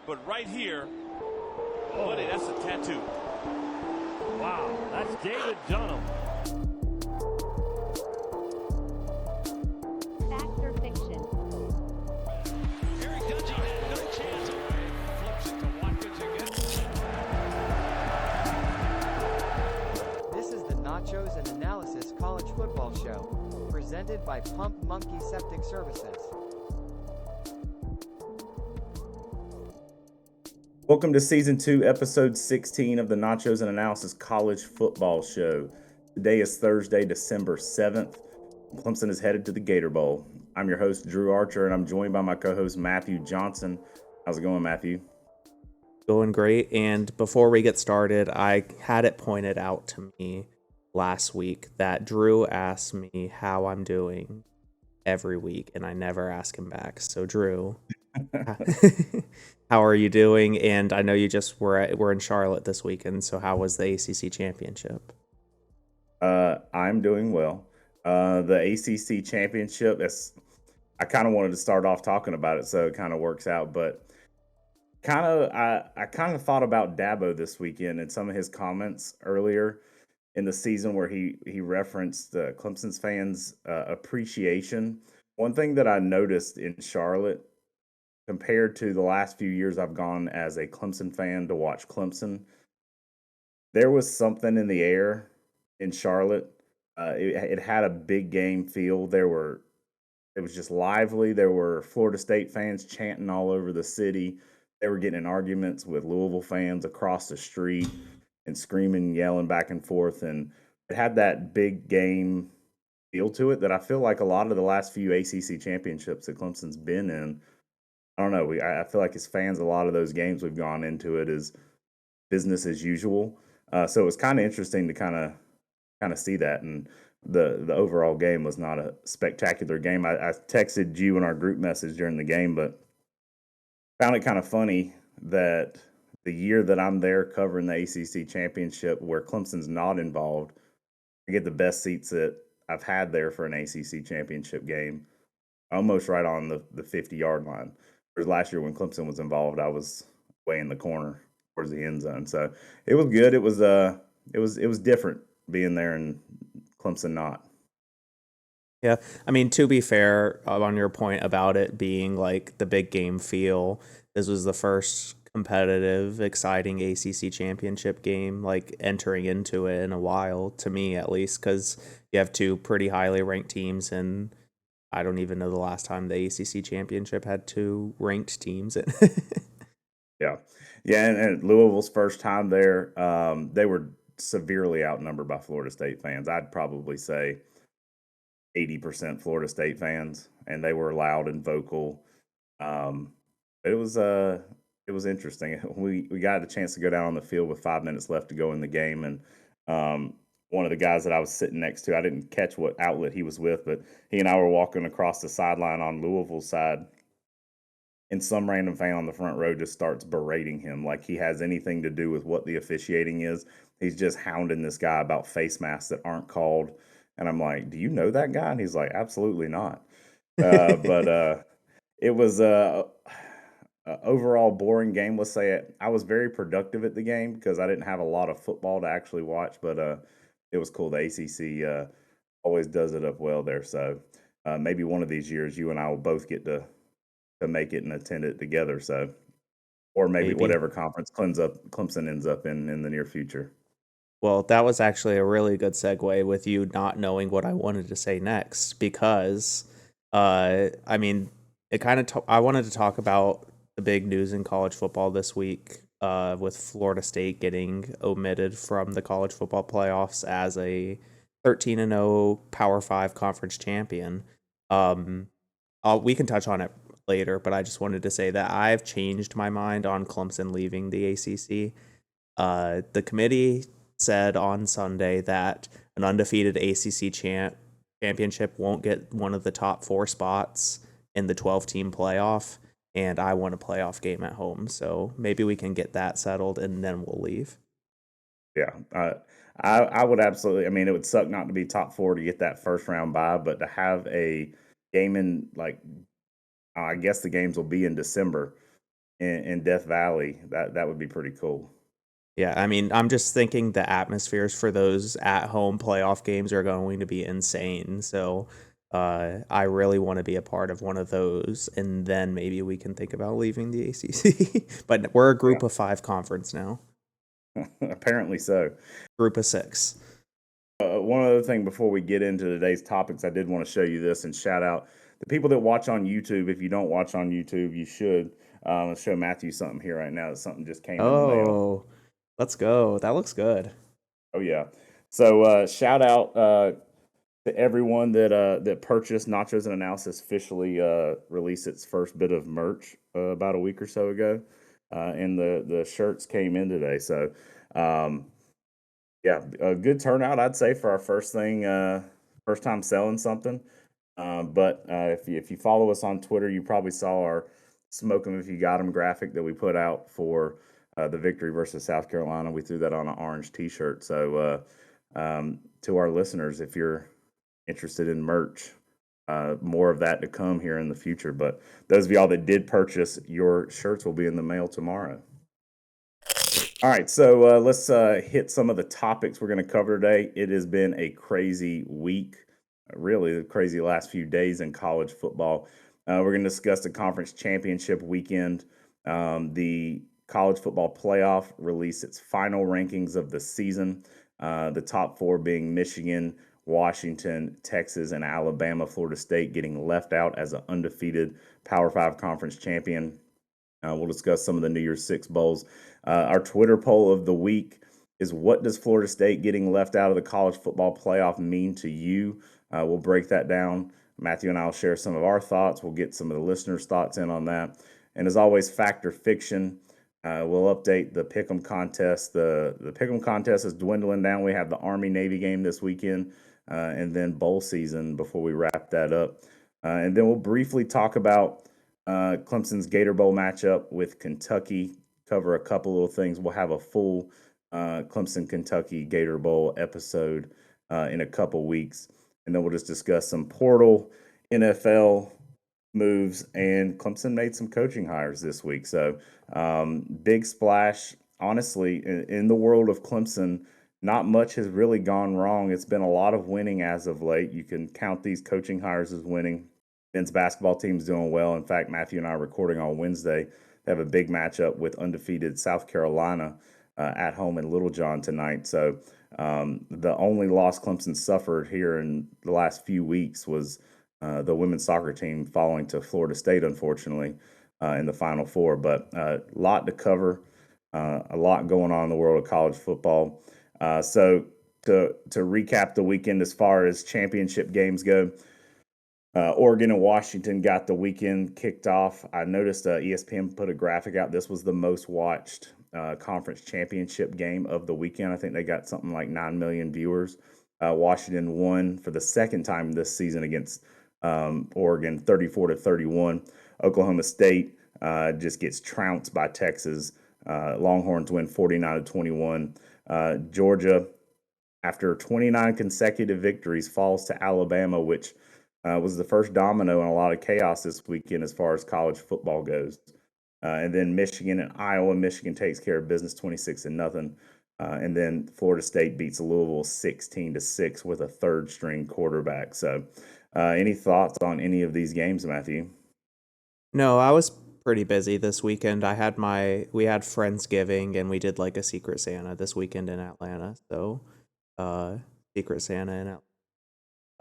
But right here, buddy, that's a tattoo. Wow, that's David Dunham. Fact or fiction? Eric Dungey had no chance away. Flips it to Watkins again. This is the Nachos and Analysis College Football Show, presented by Pump Monkey Septic Services. Welcome to Season 2, Episode 16 of the Nachos and Analysis College Football Show. Today is Thursday, December 7th. Clemson is headed to the Gator Bowl. I'm your host, Drew Archer, and I'm joined by my co-host, Matthew Johnson. How's it going, Matthew? Going great. And before we get started, I had it pointed out to me last week that Drew asks me how I'm doing every week, and I never ask him back. So, Drew, how are you doing? And I know you just were in Charlotte this weekend, so how was the ACC championship? I'm doing well. The ACC championship, I kind of wanted to start off talking about it, so it kind of works out. But I kind of thought about Dabo this weekend and some of his comments earlier in the season where he referenced Clemson's fans' appreciation. One thing that I noticed in Charlotte, compared to the last few years I've gone as a Clemson fan to watch Clemson, there was something in the air in Charlotte. It had a big game feel. It was just lively. There were Florida State fans chanting all over the city. They were getting in arguments with Louisville fans across the street and screaming and yelling back and forth. And it had that big game feel to it that I feel like a lot of the last few ACC championships that Clemson's been in, I don't know. I feel like as fans, a lot of those games we've gone into it as business as usual. So it was kind of interesting to kind of see that. And the overall game was not a spectacular game. I texted you in our group message during the game, but found it kind of funny that the year that I'm there covering the ACC championship where Clemson's not involved, I get the best seats that I've had there for an ACC championship game, almost right on the 50-yard line. Whereas last year when Clemson was involved, I was way in the corner towards the end zone. So it was good. It was different being there and Clemson not. Yeah, I mean, to be fair, on your point about it being like the big game feel, this was the first competitive, exciting ACC championship game, like entering into it in a while, to me at least, because you have two pretty highly ranked teams, and I don't even know the last time the ACC championship had two ranked teams. Yeah, and Louisville's first time there, they were severely outnumbered by Florida State fans. I'd probably say 80% Florida State fans, and they were loud and vocal. It was interesting. We got a chance to go down on the field with 5 minutes left to go in the game, and one of the guys that I was sitting next to, I didn't catch what outlet he was with, but he and I were walking across the sideline on Louisville's side, and some random fan on the front row just starts berating him like he has anything to do with what the officiating is. He's just hounding this guy about face masks that aren't called. And I'm like, do you know that guy? And he's like, absolutely not. But it was a overall boring game. Let's say it. I was very productive at the game because I didn't have a lot of football to actually watch, but it was cool. The ACC always does it up well there. So maybe one of these years you and I will both get to make it and attend it together. So, or maybe whatever conference Clemson ends up in the near future. Well, that was actually a really good segue with you not knowing what I wanted to say next, because, I mean, I wanted to talk about the big news in college football this week, with Florida State getting omitted from the college football playoffs as a 13-0 Power 5 conference champion. We can touch on it later, but I just wanted to say that I've changed my mind on Clemson leaving the ACC. The committee said on Sunday that an undefeated ACC championship won't get one of the top 4 spots in the 12-team playoff, and I want a playoff game at home. So maybe we can get that settled, and then we'll leave. Yeah, I would absolutely. I mean, it would suck not to be top 4 to get that first round bye, but to have a game in, like, I guess the games will be in December. in Death Valley. That would be pretty cool. Yeah, I mean, I'm just thinking the atmospheres for those at-home playoff games are going to be insane. So, I really want to be a part of one of those, and then maybe we can think about leaving the ACC. But we're a group of 5 conference now. Apparently so. Group of 6. One other thing before we get into today's topics, I did want to show you this and shout out the people that watch on YouTube. If you don't watch on YouTube, you should. Let's show Matthew something here right now. Something just came in the mail. Oh, let's go. That looks good. Oh, yeah. So shout out to everyone that purchased Nachos and Analysis officially released its first bit of merch about a week or so ago. And the shirts came in today. So, yeah, a good turnout, I'd say, for our first time selling something. But if you follow us on Twitter, you probably saw our Smoke 'em if you got 'em graphic that we put out for the victory versus South Carolina. We threw that on an orange T-shirt. So to our listeners, if you're interested in merch, more of that to come here in the future. But those of y'all that did purchase, your shirts will be in the mail tomorrow. All right, so let's hit some of the topics we're going to cover today. It has been a crazy week, really the crazy last few days in college football. We're going to discuss the conference championship weekend. The college football playoff released its final rankings of the season. The top 4 being Michigan, Washington, Texas, and Alabama. Florida State getting left out as an undefeated Power 5 conference champion. We'll discuss some of the New Year's Six bowls. Our Twitter poll of the week is, what does Florida State getting left out of the college football playoff mean to you? We'll break that down. Matthew and I will share some of our thoughts. We'll get some of the listeners' thoughts in on that. And as always, fact or fiction. We'll update the Pick'em contest. The Pick'em contest is dwindling down. We have the Army-Navy game this weekend, and then bowl season before we wrap that up. And then we'll briefly talk about Clemson's Gator Bowl matchup with Kentucky, cover a couple little things. We'll have a full Clemson-Kentucky Gator Bowl episode in a couple weeks. And then we'll just discuss some portal, NFL moves, and Clemson made some coaching hires this week. So big splash. Honestly, in the world of Clemson, not much has really gone wrong. It's been a lot of winning as of late. You can count these coaching hires as winning. Men's basketball team's doing well. In fact, Matthew and I are recording on Wednesday. They have a big matchup with undefeated South Carolina at home in Littlejohn tonight. So the only loss Clemson suffered here in the last few weeks was the women's soccer team falling to Florida State, unfortunately, in the Final Four. But a lot to cover, a lot going on in the world of college football. So to recap the weekend as far as championship games go, Oregon and Washington got the weekend kicked off. I noticed ESPN put a graphic out. This was the most watched conference championship game of the weekend. I think they got something like 9 million viewers. Washington won for the second time this season against Oregon, 34-31. Oklahoma State just gets trounced by Texas. Longhorns win 49-21. Georgia, after 29 consecutive victories, falls to Alabama, which was the first domino in a lot of chaos this weekend as far as college football goes. And then Michigan and Iowa. Michigan takes care of business 26-0. And then Florida State beats Louisville 16-6 with a third-string quarterback. So any thoughts on any of these games, Matthew? No, I was pretty busy this weekend. We had Friendsgiving, and we did like a Secret Santa this weekend in Atlanta. So Secret Santa in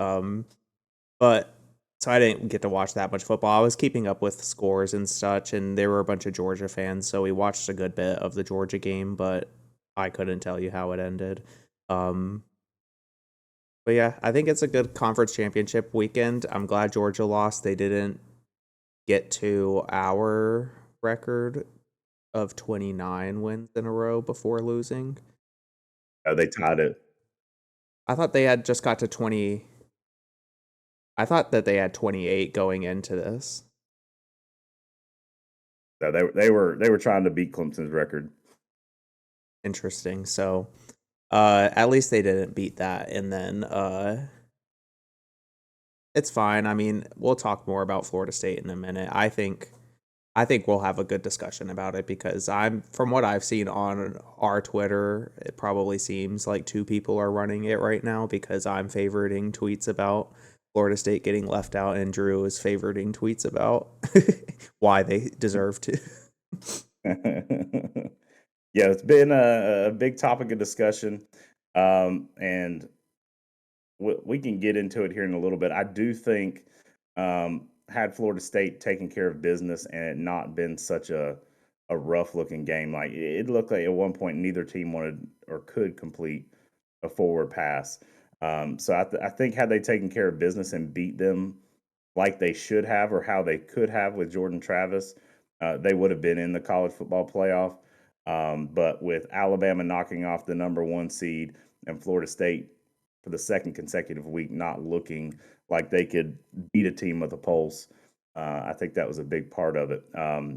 Atlanta. But so I didn't get to watch that much football. I was keeping up with scores and such, and there were a bunch of Georgia fans, so we watched a good bit of the Georgia game, but I couldn't tell you how it ended. But yeah, I think it's a good conference championship weekend. I'm glad Georgia lost. They didn't get to our record of 29 wins in a row before losing. Oh, they tied it. I thought they had just got to 20. I thought that they had 28 going into this. So they were trying to beat Clemson's record. Interesting. So at least they didn't beat that, and then it's fine. I mean, we'll talk more about Florida State in a minute. I think I think we'll have a good discussion about it because from what I've seen on our Twitter, it probably seems like two people are running it right now because I'm favoriting tweets about Florida State getting left out and Drew is favoriting tweets about why they deserve to. Yeah, it's been a big topic of discussion, and we can get into it here in a little bit. I do think had Florida State taken care of business and it not been such a rough looking game, like it looked like at one point neither team wanted or could complete a forward pass. So I think had they taken care of business and beat them like they should have or how they could have with Jordan Travis, they would have been in the college football playoff. But with Alabama knocking off the number 1 seed and Florida State for the second consecutive week not looking like they could beat a team with a pulse, I think that was a big part of it.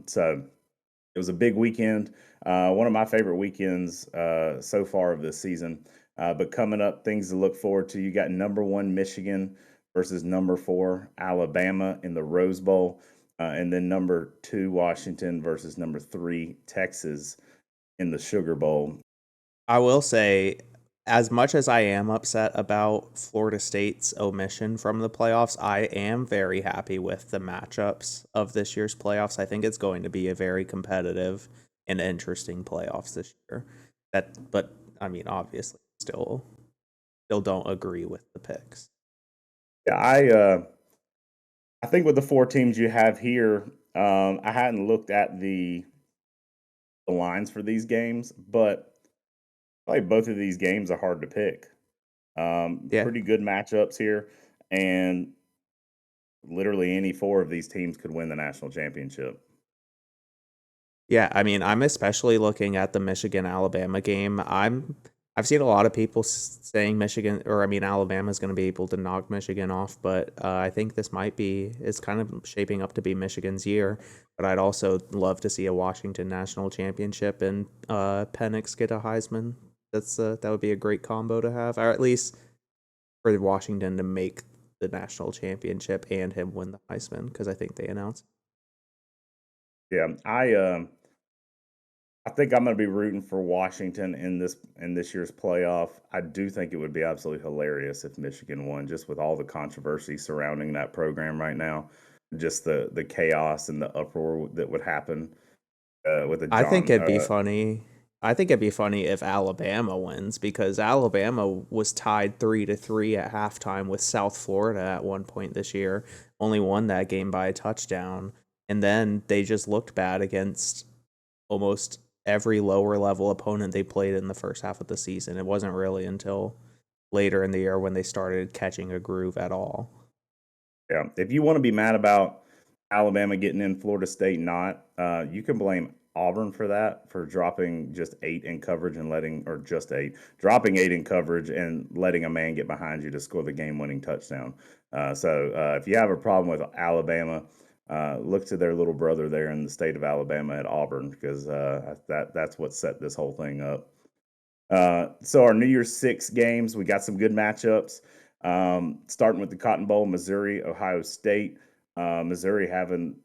So it was a big weekend, one of my favorite weekends so far of this season. But coming up, things to look forward to. You got number 1 Michigan versus number 4 Alabama in the Rose Bowl, and then number 2 Washington versus number 3 Texas in the Sugar Bowl. I will say, as much as I am upset about Florida State's omission from the playoffs, I am very happy with the matchups of this year's playoffs. I think it's going to be a very competitive and interesting playoffs this year. But I mean, obviously, still don't agree with the picks. Yeah, I think with the 4 teams you have here, I hadn't looked at the lines for these games, but probably both of these games are hard to pick. Yeah. Pretty good matchups here, and literally any 4 of these teams could win the national championship. Yeah, I mean, I'm especially looking at the Michigan-Alabama game. I've seen a lot of people saying Alabama is going to be able to knock Michigan off, but I think it's kind of shaping up to be Michigan's year. But I'd also love to see a Washington national championship and Penix get a Heisman. That would be a great combo to have, or at least for Washington to make the national championship and him win the Heisman, because I think they announced. Yeah, I think I'm going to be rooting for Washington in this year's playoff. I do think it would be absolutely hilarious if Michigan won, just with all the controversy surrounding that program right now, just the chaos and the uproar that would happen with I think it'd be funny. I think it'd be funny if Alabama wins, because Alabama was tied 3-3 at halftime with South Florida at one point this year, only won that game by a touchdown, and then they just looked bad against almost every lower level opponent they played in the first half of the season. It wasn't really until later in the year when they started catching a groove at all. Yeah, if you want to be mad about Alabama getting in, Florida State not, you can blame Auburn for that, for dropping just 8 in coverage and dropping 8 in coverage and letting a man get behind you to score the game-winning touchdown. So if you have a problem with Alabama, look to their little brother there in the state of Alabama at Auburn, because that's what set this whole thing up. So our New Year's 6 games, we got some good matchups. Starting with the Cotton Bowl, Missouri, Ohio State. Missouri having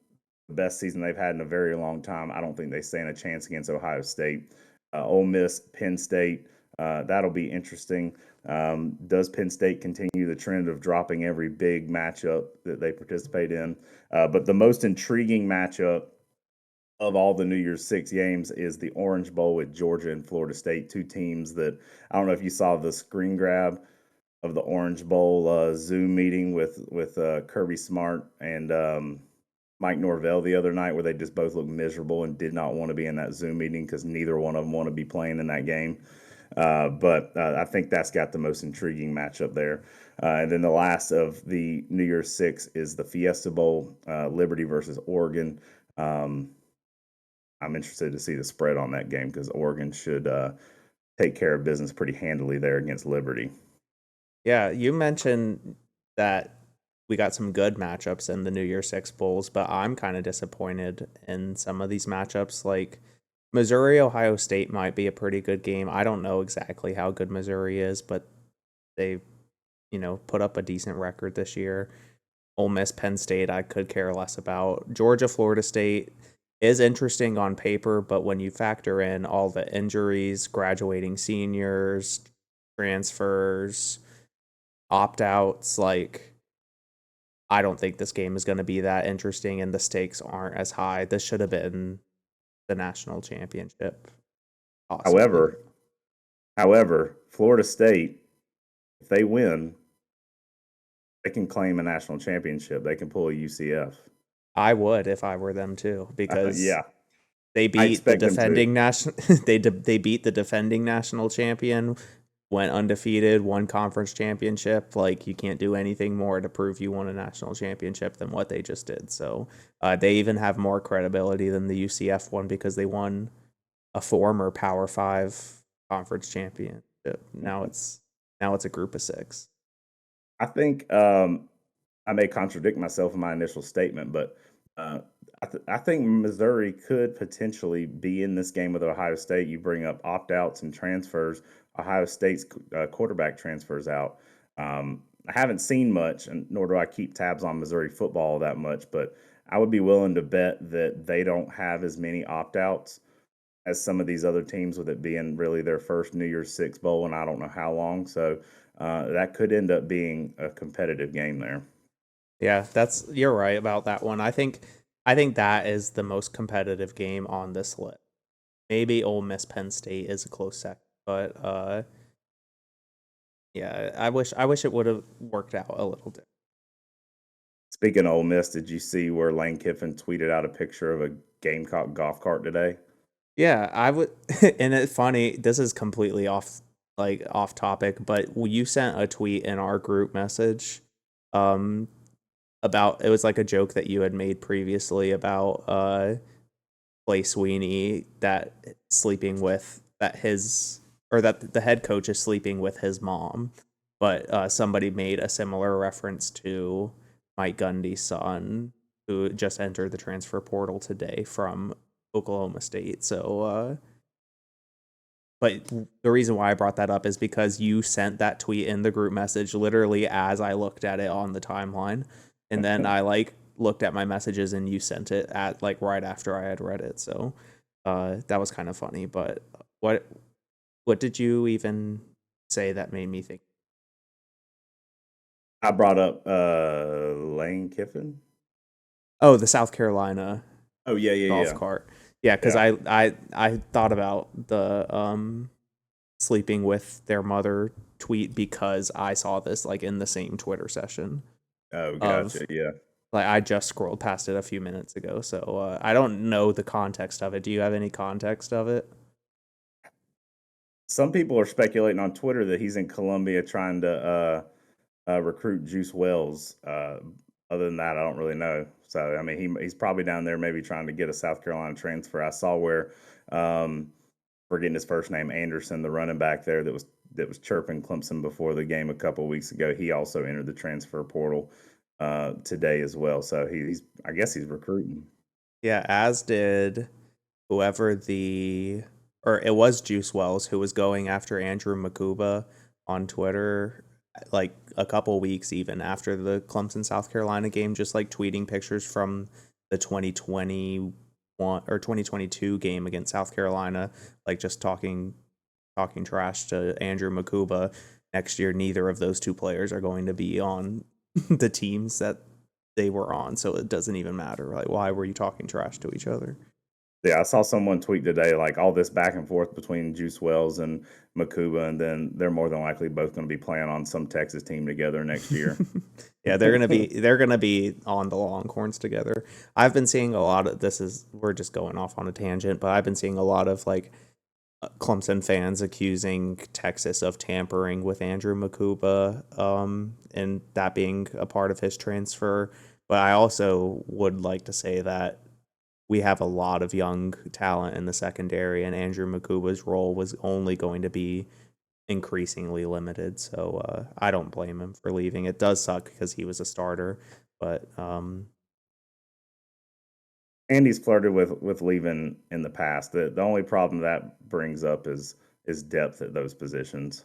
the best season they've had in a very long time. I don't think they stand a chance against Ohio State. Ole Miss, Penn State. That'll be interesting. Does Penn State continue the trend of dropping every big matchup that they participate in? But the most intriguing matchup of all the New Year's 6 games is the Orange Bowl with Georgia and Florida State, 2 teams that, I don't know if you saw the screen grab of the Orange Bowl Zoom meeting with Kirby Smart and Mike Norvell the other night, where they just both looked miserable and did not want to be in that Zoom meeting because neither one of them want to be playing in that game. But I think that's got the most intriguing matchup there. And then the last of the New Year's 6 is the Fiesta Bowl, Liberty versus Oregon. I'm interested to see the spread on that game, because Oregon should take care of business pretty handily there against Liberty. Yeah, you mentioned that we got some good matchups in the New Year's 6 bowls, but I'm kind of disappointed in some of these matchups. Like Missouri, Ohio State might be a pretty good game. I don't know exactly how good Missouri is, but they, put up a decent record this year. Ole Miss, Penn State, I could care less about. Georgia, Florida State, is interesting on paper, but when you factor in all the injuries, graduating seniors, transfers, opt-outs, like I don't think this game is going to be that interesting and the stakes aren't as high. This should have been the national championship, possibly. However, Florida State, if they win, they can claim a national championship. They can pull a UCF. I would if I were them too, because Yeah, they I beat the expect them to. defending national they beat the defending national champion, went undefeated, won conference championship. Like, you can't do anything more to prove you won a national championship than what they just did. So they even have more credibility than the UCF one because they won a former Power 5 conference championship. Now it's a group of 6. I think I may contradict myself in my initial statement, but I think Missouri could potentially be in this game with Ohio State. You bring up opt-outs and transfers. Ohio State's quarterback transfers out. I haven't seen much, and nor do I keep tabs on Missouri football that much, but I would be willing to bet that they don't have as many opt-outs as some of these other teams, with it being really their first New Year's Six Bowl, and I don't know how long. So that could end up being a competitive game there. Yeah, you're right about that one. I think that is the most competitive game on this list. Maybe Ole Miss Penn State is a close second, but yeah, I wish it would have worked out a little bit. Speaking of Ole Miss, did you see where Lane Kiffin tweeted out a picture of a Gamecock golf cart today? Yeah, I would, and it's funny. This is completely off topic, but you sent a tweet in our group message, about, it was like a joke that you had made previously about Clay Sweeney that the head coach is sleeping with his mom, but somebody made a similar reference to Mike Gundy's son, who just entered the transfer portal today from Oklahoma State. So but the reason why I brought that up is because you sent that tweet in the group message literally as I looked at it on the timeline, and then I looked at my messages and you sent it at right after I had read it. So that was kind of funny. But what did you even say that made me think? I brought up Lane Kiffin. Oh, the South Carolina golf Yeah. cart. Yeah, because I thought about the sleeping with their mother tweet because I saw this in the same Twitter session. Oh, gotcha. Yeah. I just scrolled past it a few minutes ago, so I don't know the context of it. Do you have any context of it? Some people are speculating on Twitter that he's in Columbia trying to recruit Juice Wells. Other than that, I don't really know. So, I mean, he's probably down there maybe trying to get a South Carolina transfer. I saw where, forgetting his first name, Anderson, the running back there that was chirping Clemson before the game a couple of weeks ago. He also entered the transfer portal today as well. So I guess he's recruiting. Yeah, as did whoever it was Juice Wells who was going after Andrew Makuba on Twitter a couple weeks even after the Clemson South Carolina game, just tweeting pictures from the 2021 or 2022 game against South Carolina, just talking trash to Andrew Makuba. Next year, neither of those two players are going to be on the teams that they were on, so it doesn't even matter. Why were you talking trash to each other? Yeah, I saw someone tweet today all this back and forth between Juice Wells and Makuba, and then they're more than likely both going to be playing on some Texas team together next year. Yeah, they're gonna be on the Longhorns together. I've been seeing a lot of we're just going off on a tangent, but I've been seeing a lot of Clemson fans accusing Texas of tampering with Andrew Makuba, and that being a part of his transfer. But I also would like to say that we have a lot of young talent in the secondary, and Andrew Makuba's role was only going to be increasingly limited. So I don't blame him for leaving. It does suck because he was a starter, but Andy's flirted with leaving in the past. The only problem that brings up is depth at those positions.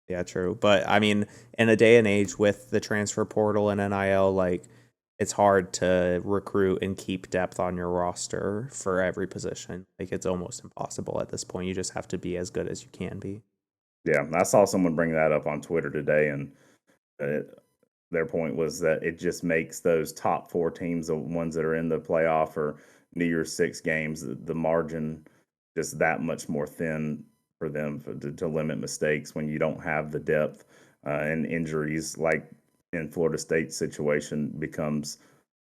Yeah, true. But I mean, in a day and age with the transfer portal and NIL, it's hard to recruit and keep depth on your roster for every position. Like, it's almost impossible at this point. You just have to be as good as you can be. Yeah, I saw someone bring that up on Twitter today, and their point was that it just makes those top 4 teams, the ones that are in the playoff or New Year's Six games, the margin just that much more thin for them to limit mistakes when you don't have the depth, and injuries like in Florida State's situation becomes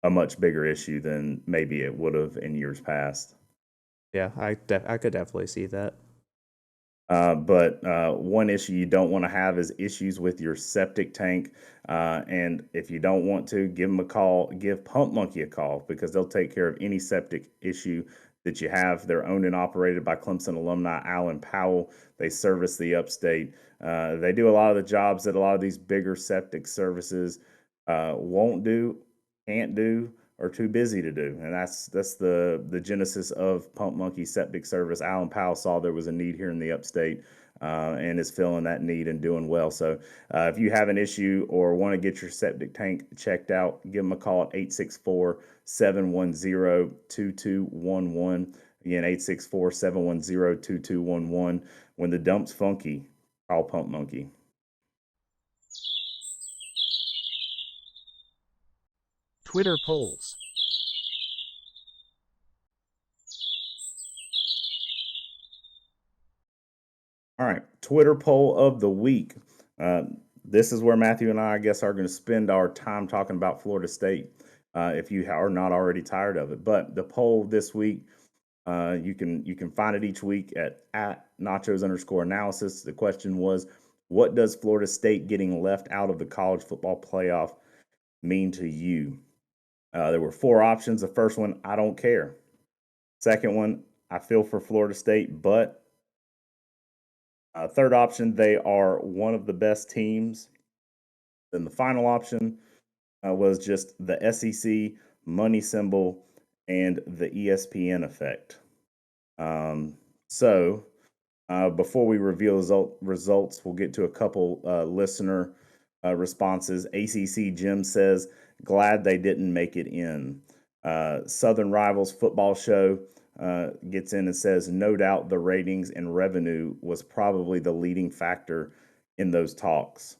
a much bigger issue than maybe it would have in years past. Yeah, I could definitely see that. But one issue you don't want to have is issues with your septic tank. And if you don't want to, give them a call. Give Pump Monkey a call because they'll take care of any septic issue that you have. They're owned and operated by Clemson alumni Alan Powell. They service the upstate. They do a lot of the jobs that a lot of these bigger septic services won't do, can't do, or too busy to do. And that's the genesis of Pump Monkey Septic Service. Alan Powell saw there was a need here in the upstate and is filling that need and doing well. So if you have an issue or want to get your septic tank checked out, give them a call at 864-710-2211. Again, 864-710-2211. When the dump's funky, call Pump Monkey. Twitter polls. All right, Twitter poll of the week. This is where Matthew and I guess, are going to spend our time talking about Florida State, if you are not already tired of it. But the poll this week, you can find it each week at Nachos_analysis. The question was, what does Florida State getting left out of the college football playoff mean to you? There were 4 options. The first one, I don't care. Second one, I feel for Florida State, but. Third option, they are one of the best teams. Then the final option was just the SEC, money symbol, and the ESPN effect. So before we reveal results, we'll get to a couple listener responses. ACC Jim says, glad they didn't make it in. Southern Rivals Football Show gets in and says, no doubt the ratings and revenue was probably the leading factor in those talks.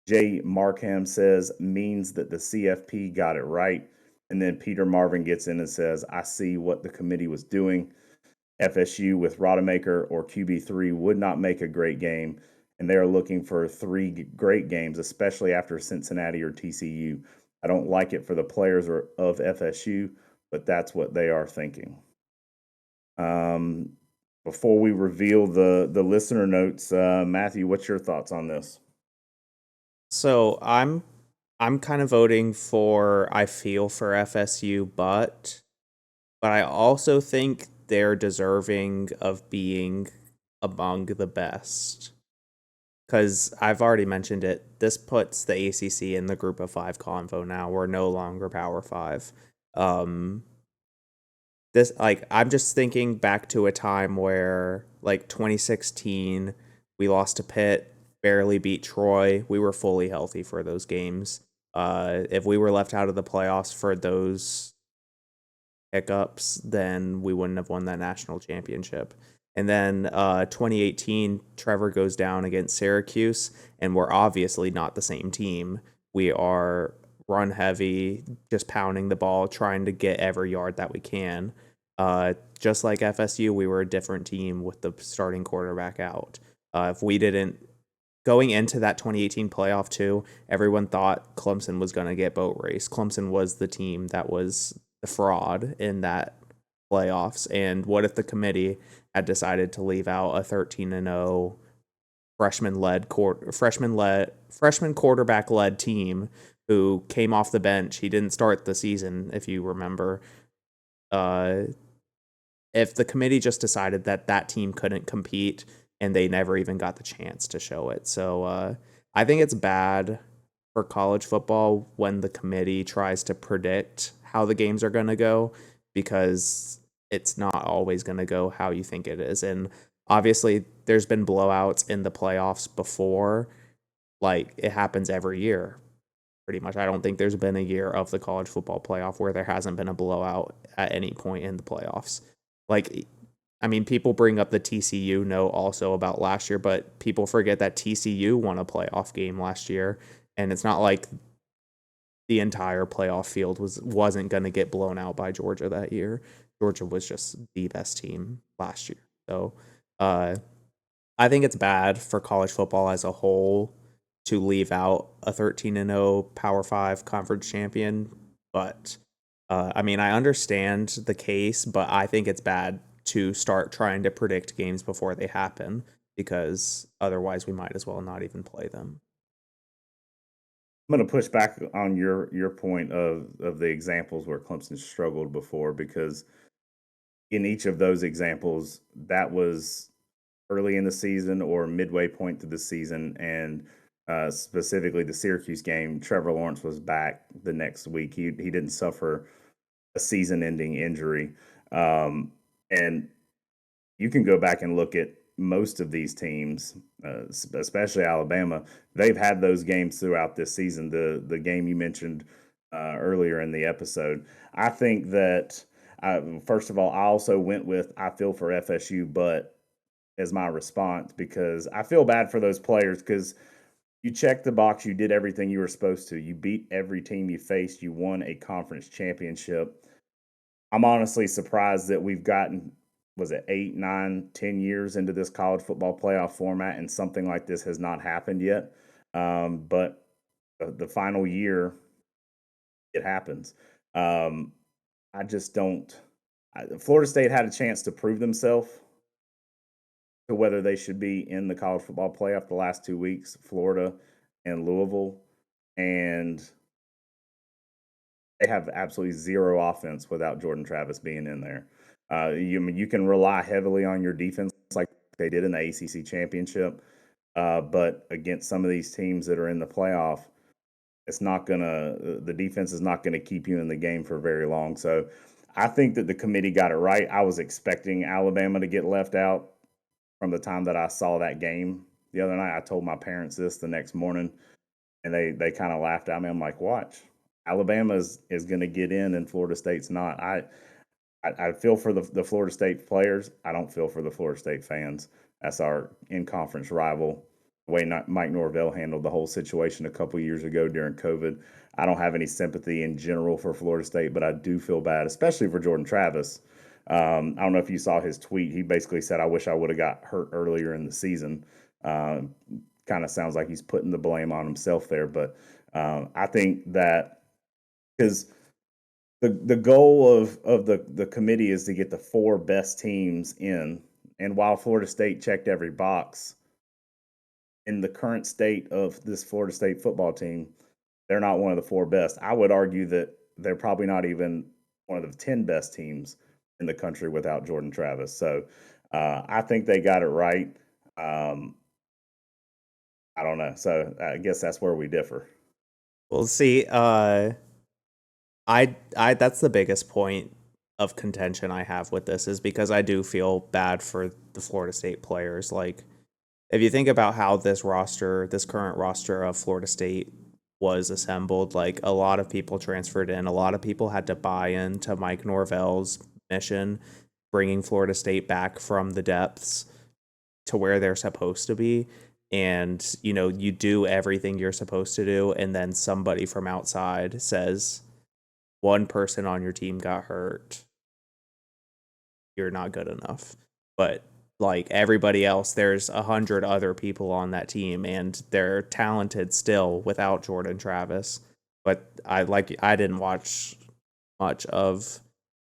Jay Markham says, means that the CFP got it right. And then Peter Marvin gets in and says, I see what the committee was doing. FSU with Rodemaker or QB3 would not make a great game, and they are looking for 3 great games, especially after Cincinnati or TCU. I don't like it for the players of FSU, but that's what they are thinking. Before we reveal the listener notes, Matthew, what's your thoughts on this? So I'm kind of voting for, I feel for FSU, but I also think they're deserving of being among the best. Because I've already mentioned it, this puts the ACC in the group of 5 convo now. We're no longer Power 5. I'm just thinking back to a time where, like 2016, we lost to Pitt, barely beat Troy. We were fully healthy for those games. If we were left out of the playoffs for those hiccups, then we wouldn't have won that national championship. And then 2018, Trevor goes down against Syracuse, and we're obviously not the same team. We are run heavy, just pounding the ball, trying to get every yard that we can. Just like FSU, we were a different team with the starting quarterback out. If we didn't, going into that 2018 playoff too, everyone thought Clemson was going to get boat race. Clemson was the team that was the fraud in that playoffs. And what if the committee had decided to leave out a 13-0 freshman quarterback-led team who came off the bench? He didn't start the season, if you remember. If the committee just decided that team couldn't compete and they never even got the chance to show it. So I think it's bad for college football when the committee tries to predict how the games are going to go, because it's not always going to go how you think it is. And obviously there's been blowouts in the playoffs before. Like, it happens every year. pretty much. I don't think there's been a year of the college football playoff where there hasn't been a blowout at any point in the playoffs. Like, I mean, people bring up the TCU note also about last year, but people forget that TCU won a playoff game last year, and it's not like the entire playoff field wasn't going to get blown out by Georgia that year. Georgia was just the best team last year. So I think it's bad for college football as a whole to leave out a 13-0 Power 5 conference champion. But, I mean, I understand the case, but I think it's bad to start trying to predict games before they happen, because otherwise we might as well not even play them. I'm going to push back on your point of the examples where Clemson struggled before, because in each of those examples, that was early in the season or midway point to the season, and specifically the Syracuse game, Trevor Lawrence was back the next week. He didn't suffer a season-ending injury. And you can go back and look at most of these teams, especially Alabama. They've had those games throughout this season. The game you mentioned earlier in the episode. I think that, first of all, I also went with I feel for FSU, but as my response, because I feel bad for those players, because you checked the box, you did everything you were supposed to. You beat every team you faced. You won a conference championship. I'm honestly surprised that we've gotten, was it 8, 9, 10 years into this college football playoff format, and something like this has not happened yet. But the final year, it happens. I just don't. Florida State had a chance to prove themselves to whether they should be in the college football playoff the last 2 weeks, Florida and Louisville, and they have absolutely zero offense without Jordan Travis being in there. You can rely heavily on your defense like they did in the ACC championship, but against some of these teams that are in the playoff, the defense is not gonna keep you in the game for very long. So I think that the committee got it right. I was expecting Alabama to get left out from the time that I saw that game the other night. I told my parents this the next morning, and they kind of laughed at me. I'm like, watch. Alabama is going to get in, and Florida State's not. I feel for the Florida State players. I don't feel for the Florida State fans. That's our in-conference rival. The way Mike Norvell handled the whole situation a couple years ago during COVID. I don't have any sympathy in general for Florida State, but I do feel bad, especially for Jordan Travis. I don't know if you saw his tweet. He basically said, I wish I would have got hurt earlier in the season. Kind of sounds like he's putting the blame on himself there. But I think that, because the goal of the committee is to get the 4 best teams in. And while Florida State checked every box, in the current state of this Florida State football team, they're not one of the 4 best. I would argue that they're probably not even one of the 10 best teams in the country without Jordan Travis. So I think they got it right. I don't know. So I guess that's where we differ. Well, see, I that's the biggest point of contention I have with this, is because I do feel bad for the Florida State players. Like, if you think about how this current roster of Florida State was assembled, like, a lot of people transferred in, a lot of people had to buy into Mike Norvell's mission, bringing Florida State back from the depths to where they're supposed to be. And, you do everything you're supposed to do, and then somebody from outside says, one person on your team got hurt, you're not good enough. But like everybody else, there's 100 other people on that team, and they're talented still without Jordan Travis. But I didn't watch much of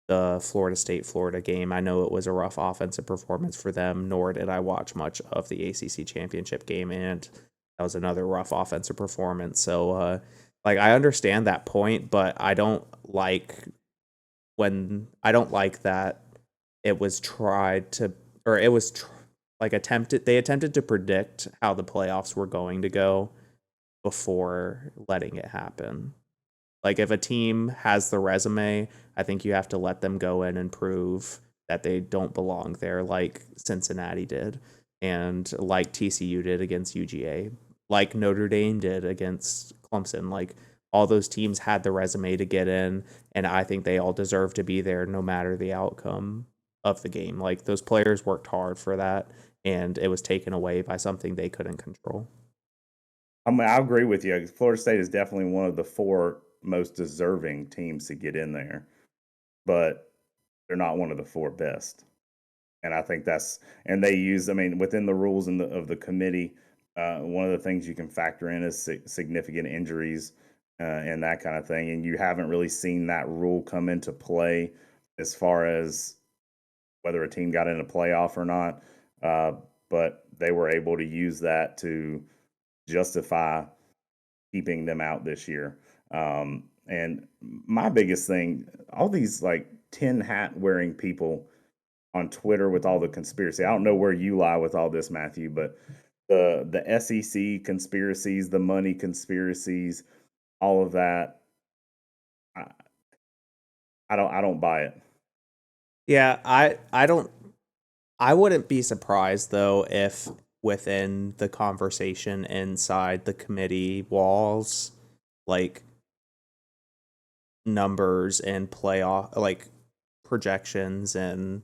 the Florida State-Florida game. I know it was a rough offensive performance for them, nor did I watch much of the ACC championship game, and that was another rough offensive performance. So, I understand that point, but I don't like that it was they attempted to predict how the playoffs were going to go before letting it happen. Like, if a team has the resume, I think you have to let them go in and prove that they don't belong there, like Cincinnati did, and like TCU did against UGA, like Notre Dame did against Clemson. Like, all those teams had the resume to get in, and I think they all deserve to be there no matter the outcome of the game. Like, those players worked hard for that, and it was taken away by something they couldn't control. I mean, I agree with you. Florida State is definitely one of the 4 most deserving teams to get in there, but they're not one of the 4 best. And I think and they use, I mean, within the rules of the committee, one of the things you can factor in is significant injuries and that kind of thing. And you haven't really seen that rule come into play as far as whether a team got in a playoff or not. But they were able to use that to justify keeping them out this year. And my biggest thing, all these like tin hat wearing people on Twitter with all the conspiracy. I don't know where you lie with all this, Matthew, but the SEC conspiracies, the money conspiracies, all of that, I don't buy it. Yeah, I wouldn't be surprised though if within the conversation inside the committee walls, like, numbers and playoff, like, projections and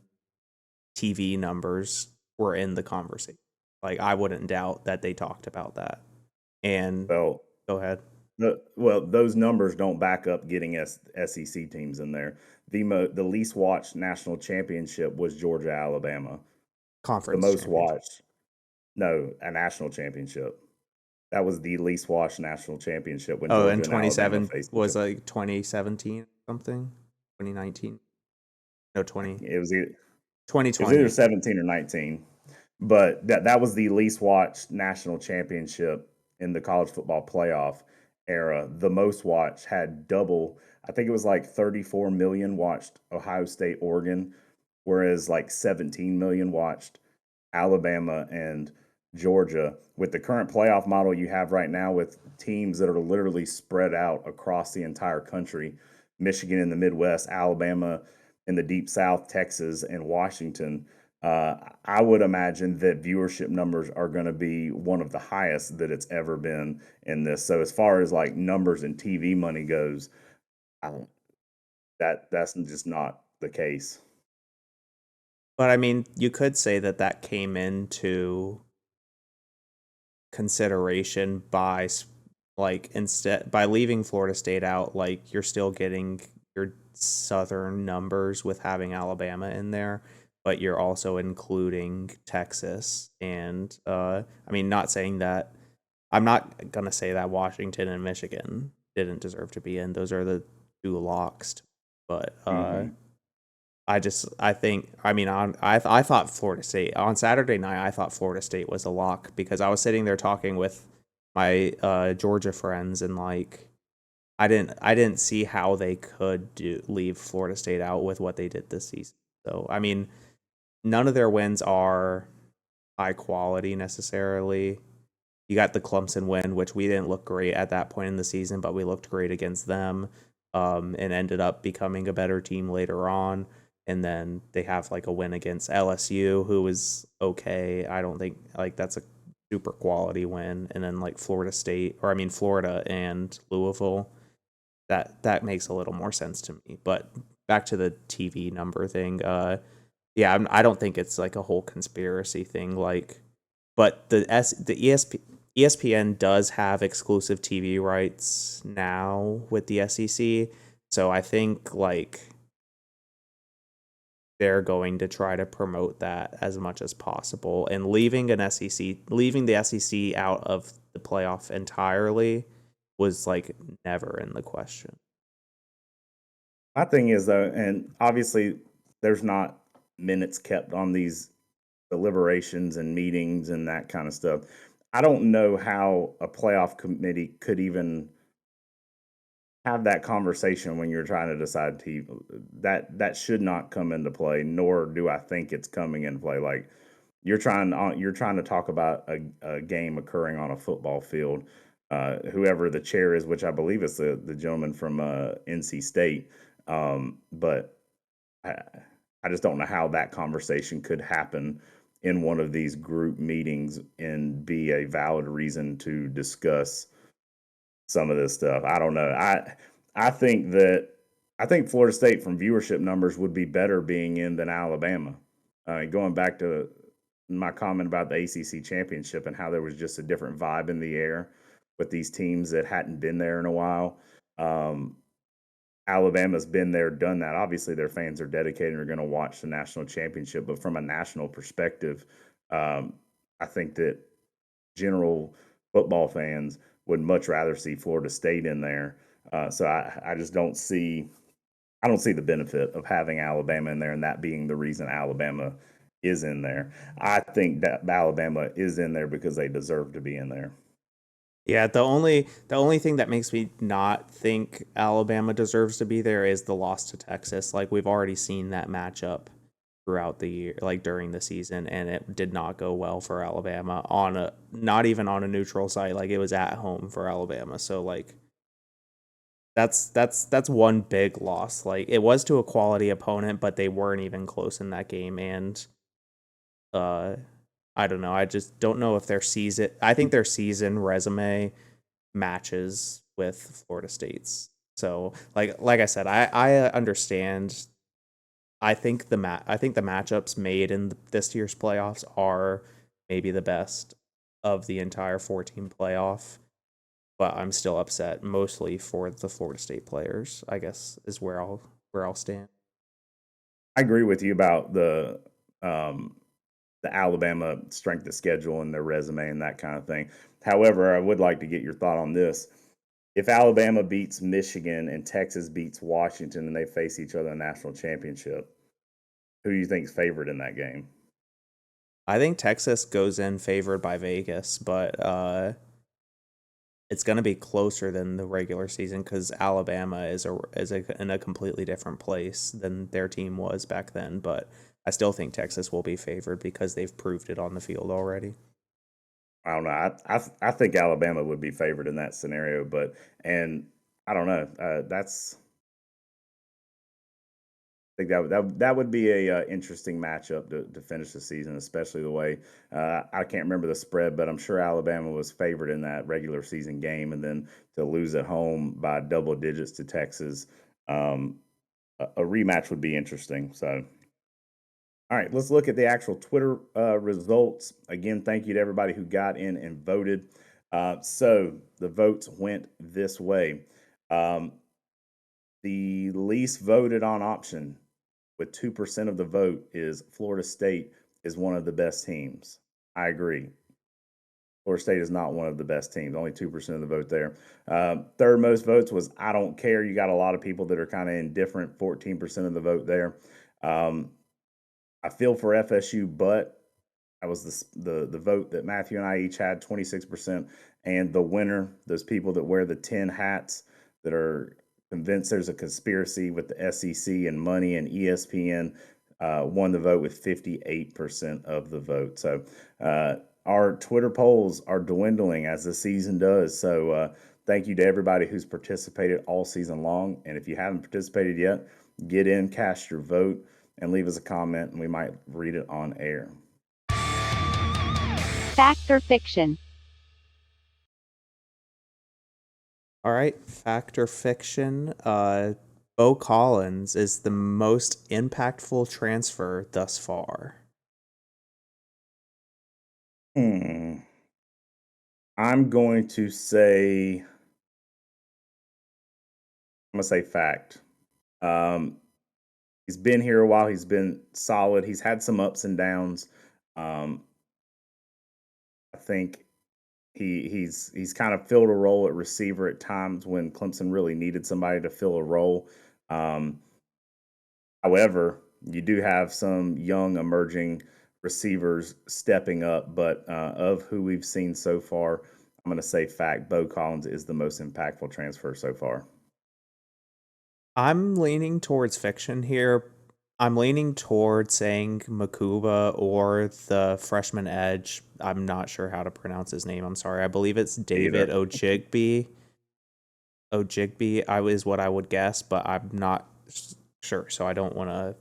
TV numbers were in the conversation. Like, I wouldn't doubt that they talked about that. And Well, go ahead. those numbers don't back up getting SEC teams in there. The least watched national championship was Georgia Alabama. Conference The most championship. watched, no, a national championship. That was the least watched national championship when Georgia and and Alabama 27 faced each was other. like 2017 something, 2019. No, It was either 2020. 17 or 19, but that was the least watched national championship in the college football playoff era. The most watched had double. I think it was like 34 million watched Ohio State, Oregon, whereas like 17 million watched Alabama and Georgia. With the current playoff model you have right now, with teams that are literally spread out across the entire country, Michigan in the Midwest, Alabama in the Deep South, Texas, and Washington, I would imagine that viewership numbers are going to be one of the highest that it's ever been in this. So as far as like numbers and TV money goes, that's just not the case. But I mean, you could say that came into consideration by leaving Florida State out. Like, you're still getting your southern numbers with having Alabama in there, but you're also including Texas. And I mean, not saying that, I'm not gonna say that Washington and Michigan didn't deserve to be in. Those are the 2 locks. But I thought Florida State on Saturday night. I thought Florida State was a lock because I was sitting there talking with my Georgia friends, and like, I didn't see how they could leave Florida State out with what they did this season. So I mean, none of their wins are high quality necessarily. You got the Clemson win, which we didn't look great at that point in the season, but we looked great against them, and ended up becoming a better team later on. And then they have like a win against LSU, who was okay. I don't think like that's a super quality win. And then like Florida and Louisville, that makes a little more sense to me. But back to the TV number thing, yeah, I don't think it's like a whole conspiracy thing. Like, but the ESPN does have exclusive TV rights now with the SEC, so I think like they're going to try to promote that as much as possible, and leaving the SEC out of the playoff entirely was like never in the question. My thing is though, and obviously there's not minutes kept on these deliberations and meetings and that kind of stuff. I don't know how a playoff committee could even have that conversation when you're trying to decide that should not come into play, nor do I think it's coming into play. Like, you're trying to talk about a game occurring on a football field. Whoever the chair is, which I believe is the gentleman from NC State, but I just don't know how that conversation could happen in one of these group meetings and be a valid reason to discuss some of this stuff. I don't know. I think Florida State from viewership numbers would be better being in than Alabama. Going back to my comment about the ACC championship and how there was just a different vibe in the air with these teams that hadn't been there in a while. Alabama's been there, done that. Obviously, their fans are dedicated and are going to watch the national championship. But from a national perspective, I think that general football fans would much rather see Florida State in there. So I just don't see the benefit of having Alabama in there and that being the reason Alabama is in there. I think that Alabama is in there because they deserve to be in there. Yeah, the only thing that makes me not think Alabama deserves to be there is the loss to Texas. Like, we've already seen that matchup throughout the year, like during the season, and it did not go well for Alabama not even on a neutral site. Like, it was at home for Alabama. So like that's one big loss. Like, it was to a quality opponent, but they weren't even close in that game. And I don't know. I just don't know if I think their season resume matches with Florida State's. So like I said, I understand. I think the matchups made in this year's playoffs are maybe the best of the entire 4-team playoff, but I'm still upset mostly for the Florida State players, I guess, is where I'll stand. I agree with you about the Alabama strength of schedule and their resume and that kind of thing. However, I would like to get your thought on this. If Alabama beats Michigan and Texas beats Washington and they face each other in the national championship, who do you think is favored in that game? I think Texas goes in favored by Vegas, but it's going to be closer than the regular season because Alabama is in a completely different place than their team was back then. But I still think Texas will be favored because they've proved it on the field already. I don't know. I think Alabama would be favored in that scenario, and I don't know. I think that would be a interesting matchup to finish the season, especially the way I can't remember the spread, but I'm sure Alabama was favored in that regular season game, and then to lose at home by double digits to Texas, a rematch would be interesting. So, all right, let's look at the actual Twitter results. Again, thank you to everybody who got in and voted. So the votes went this way. The least voted on option with 2% of the vote is Florida State is one of the best teams. I agree. Florida State is not one of the best teams. Only 2% of the vote there. Third most votes was I don't care. You got a lot of people that are kind of indifferent. 14% of the vote there. I feel for FSU, but that was the vote that Matthew and I each had, 26%. And the winner, those people that wear the 10 hats that are convinced there's a conspiracy with the SEC and money and ESPN, won the vote with 58% of the vote. So our Twitter polls are dwindling as the season does. So thank you to everybody who's participated all season long. And if you haven't participated yet, get in, cast your vote, and leave us a comment, and we might read it on air. Fact or fiction? All right, fact or fiction? Bo Collins is the most impactful transfer thus far. I'm going to say fact. He's been here a while. He's been solid. He's had some ups and downs. I think he's kind of filled a role at receiver at times when Clemson really needed somebody to fill a role. However, you do have some young emerging receivers stepping up, but of who we've seen so far, I'm going to say fact. Bo Collins is the most impactful transfer so far. I'm leaning towards fiction here. I'm leaning towards saying Makuba or the freshman edge. I'm not sure how to pronounce his name. I'm sorry. I believe it's David Ojigbe. Ojigbe is what I would guess, but I'm not sure, so I don't want to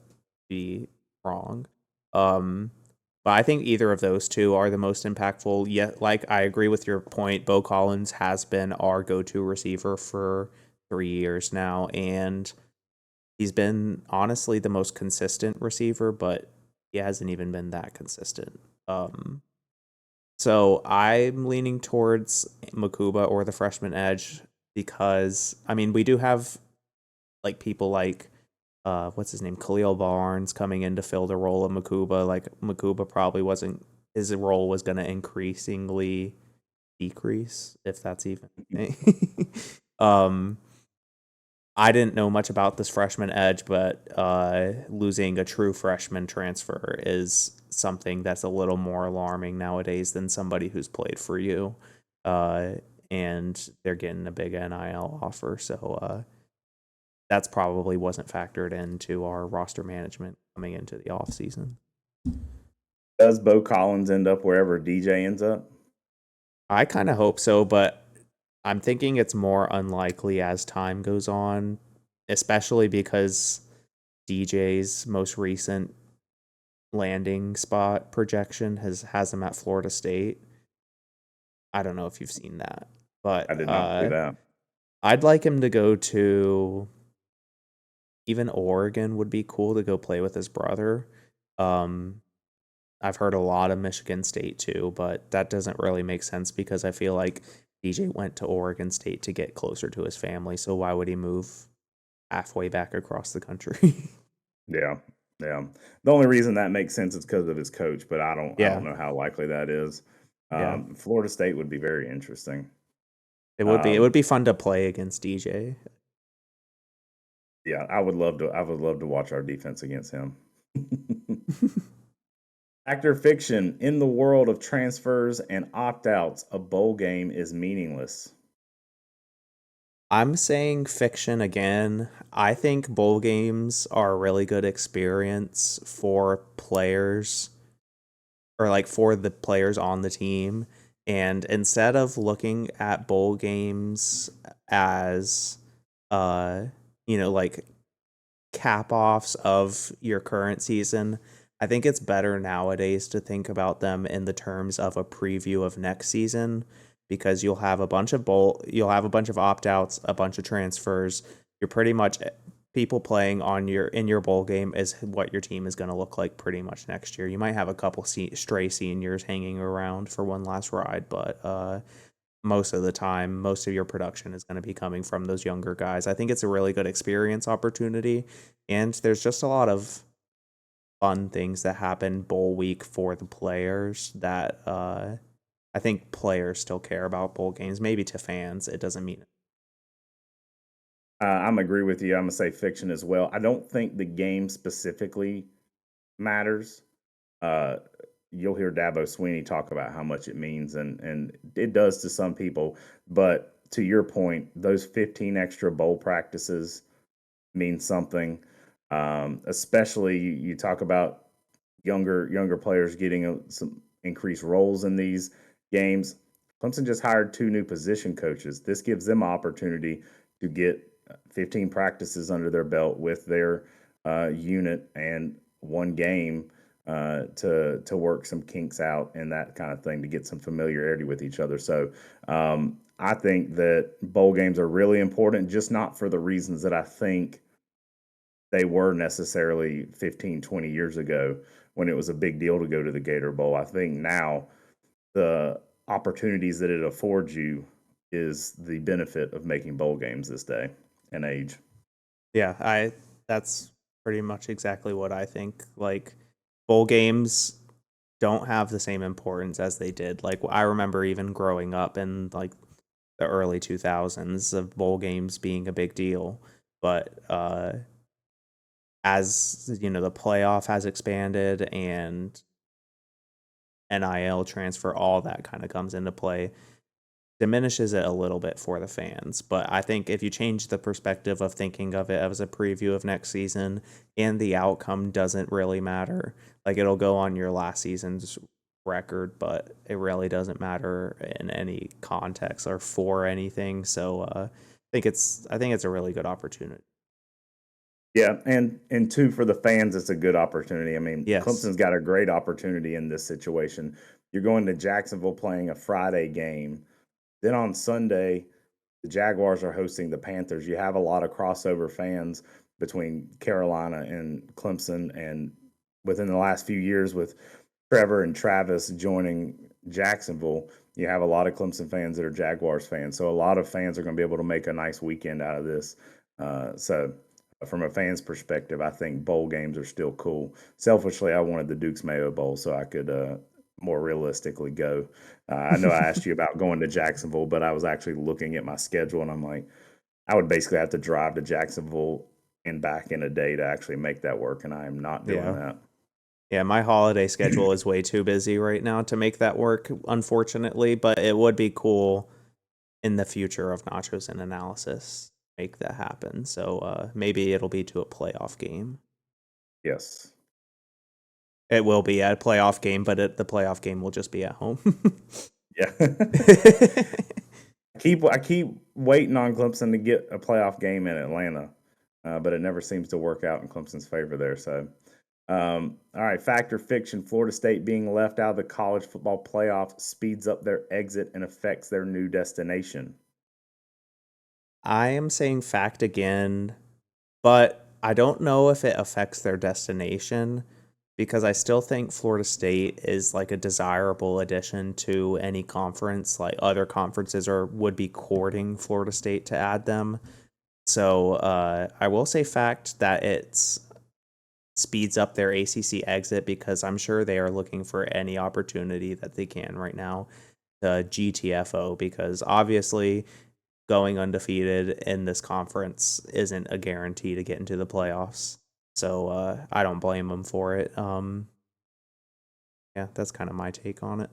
be wrong. But I think either of those two are the most impactful. Yet, like, I agree with your point. Bo Collins has been our go-to receiver for 3 years now, and he's been honestly the most consistent receiver, but he hasn't even been that consistent. So I'm leaning towards Makuba or the freshman edge because, I mean, we do have like people like what's his name, Khalil Barnes coming in to fill the role of Makuba. Like Makuba probably wasn't, his role was going to increasingly decrease, if that's even a thing. I didn't know much about this freshman edge, but losing a true freshman transfer is something that's a little more alarming nowadays than somebody who's played for you. And they're getting a big NIL offer, so that's probably wasn't factored into our roster management coming into the offseason. Does Bo Collins end up wherever DJ ends up? I kind of hope so, but I'm thinking it's more unlikely as time goes on, especially because DJ's most recent landing spot projection has him at Florida State. I don't know if you've seen that, but I did not see that. I'd like him to go to even Oregon would be cool to go play with his brother. I've heard a lot of Michigan State too, but that doesn't really make sense because I feel like DJ went to Oregon State to get closer to his family, so why would he move halfway back across the country? Yeah. The only reason that makes sense is because of his coach, but I don't know how likely that is. Florida State would be very interesting. It would be. It would be fun to play against DJ. Yeah, I would love to watch our defense against him. Fact or fiction, in the world of transfers and opt-outs, a bowl game is meaningless. I'm saying fiction again. I think bowl games are a really good experience for players, or like for the players on the team. And instead of looking at bowl games as, like cap offs of your current season, I think it's better nowadays to think about them in the terms of a preview of next season, because you'll have a bunch of opt-outs, a bunch of transfers. You're pretty much people playing in your bowl game is what your team is going to look like pretty much next year. You might have a couple stray seniors hanging around for one last ride, but most of the time, most of your production is going to be coming from those younger guys. I think it's a really good experience opportunity, and there's just a lot of fun things that happen bowl week for the players that I think players still care about bowl games. Maybe to fans, it doesn't mean it. I'm agree with you. I'm gonna say fiction as well. I don't think the game specifically matters. You'll hear Dabo Sweeney talk about how much it means, and it does to some people. But to your point, those 15 extra bowl practices mean something. Especially you talk about younger players getting some increased roles in these games. Clemson just hired 2 new position coaches. This gives them opportunity to get 15 practices under their belt with their unit and one game to work some kinks out and that kind of thing, to get some familiarity with each other. So I think that bowl games are really important, just not for the reasons that I think they were necessarily 15, 20 years ago when it was a big deal to go to the Gator Bowl. I think now the opportunities that it affords you is the benefit of making bowl games this day and age. Yeah, that's pretty much exactly what I think. Like, bowl games don't have the same importance as they did. Like, I remember even growing up in like the early 2000s of bowl games being a big deal, but as the playoff has expanded and NIL transfer, all that kind of comes into play, diminishes it a little bit for the fans. But I think if you change the perspective of thinking of it as a preview of next season and the outcome doesn't really matter, like it'll go on your last season's record, but it really doesn't matter in any context or for anything. So I think it's a really good opportunity. Yeah, and two, for the fans, it's a good opportunity. I mean, Yes. Clemson's got a great opportunity in this situation. You're going to Jacksonville playing a Friday game. Then on Sunday, the Jaguars are hosting the Panthers. You have a lot of crossover fans between Carolina and Clemson, and within the last few years with Trevor and Travis joining Jacksonville, you have a lot of Clemson fans that are Jaguars fans. So a lot of fans are going to be able to make a nice weekend out of this. So from a fan's perspective, I think bowl games are still cool. Selfishly, I wanted the Duke's Mayo Bowl so I could more realistically go. I know I asked you about going to Jacksonville, but I was actually looking at my schedule, and I'm like, I would basically have to drive to Jacksonville and back in a day to actually make that work, and I am not doing that. Yeah, my holiday schedule is way too busy right now to make that work, unfortunately, but it would be cool in the future of Nachos and Analysis to make that happen. So maybe it'll be to a playoff game. Yes. It will be a playoff game, but the playoff game will just be at home. Yeah. I keep waiting on Clemson to get a playoff game in Atlanta, but it never seems to work out in Clemson's favor there. So, all right, fact or fiction: Florida State being left out of the college football playoff speeds up their exit and affects their new destination. I am saying fact again, but I don't know if it affects their destination, because I still think Florida State is like a desirable addition to any conference. Like other conferences would be courting Florida State to add them. So I will say fact that it speeds up their ACC exit, because I'm sure they are looking for any opportunity that they can right now to GTFO, because obviously going undefeated in this conference isn't a guarantee to get into the playoffs. So I don't blame them for it. Yeah, that's kind of my take on it.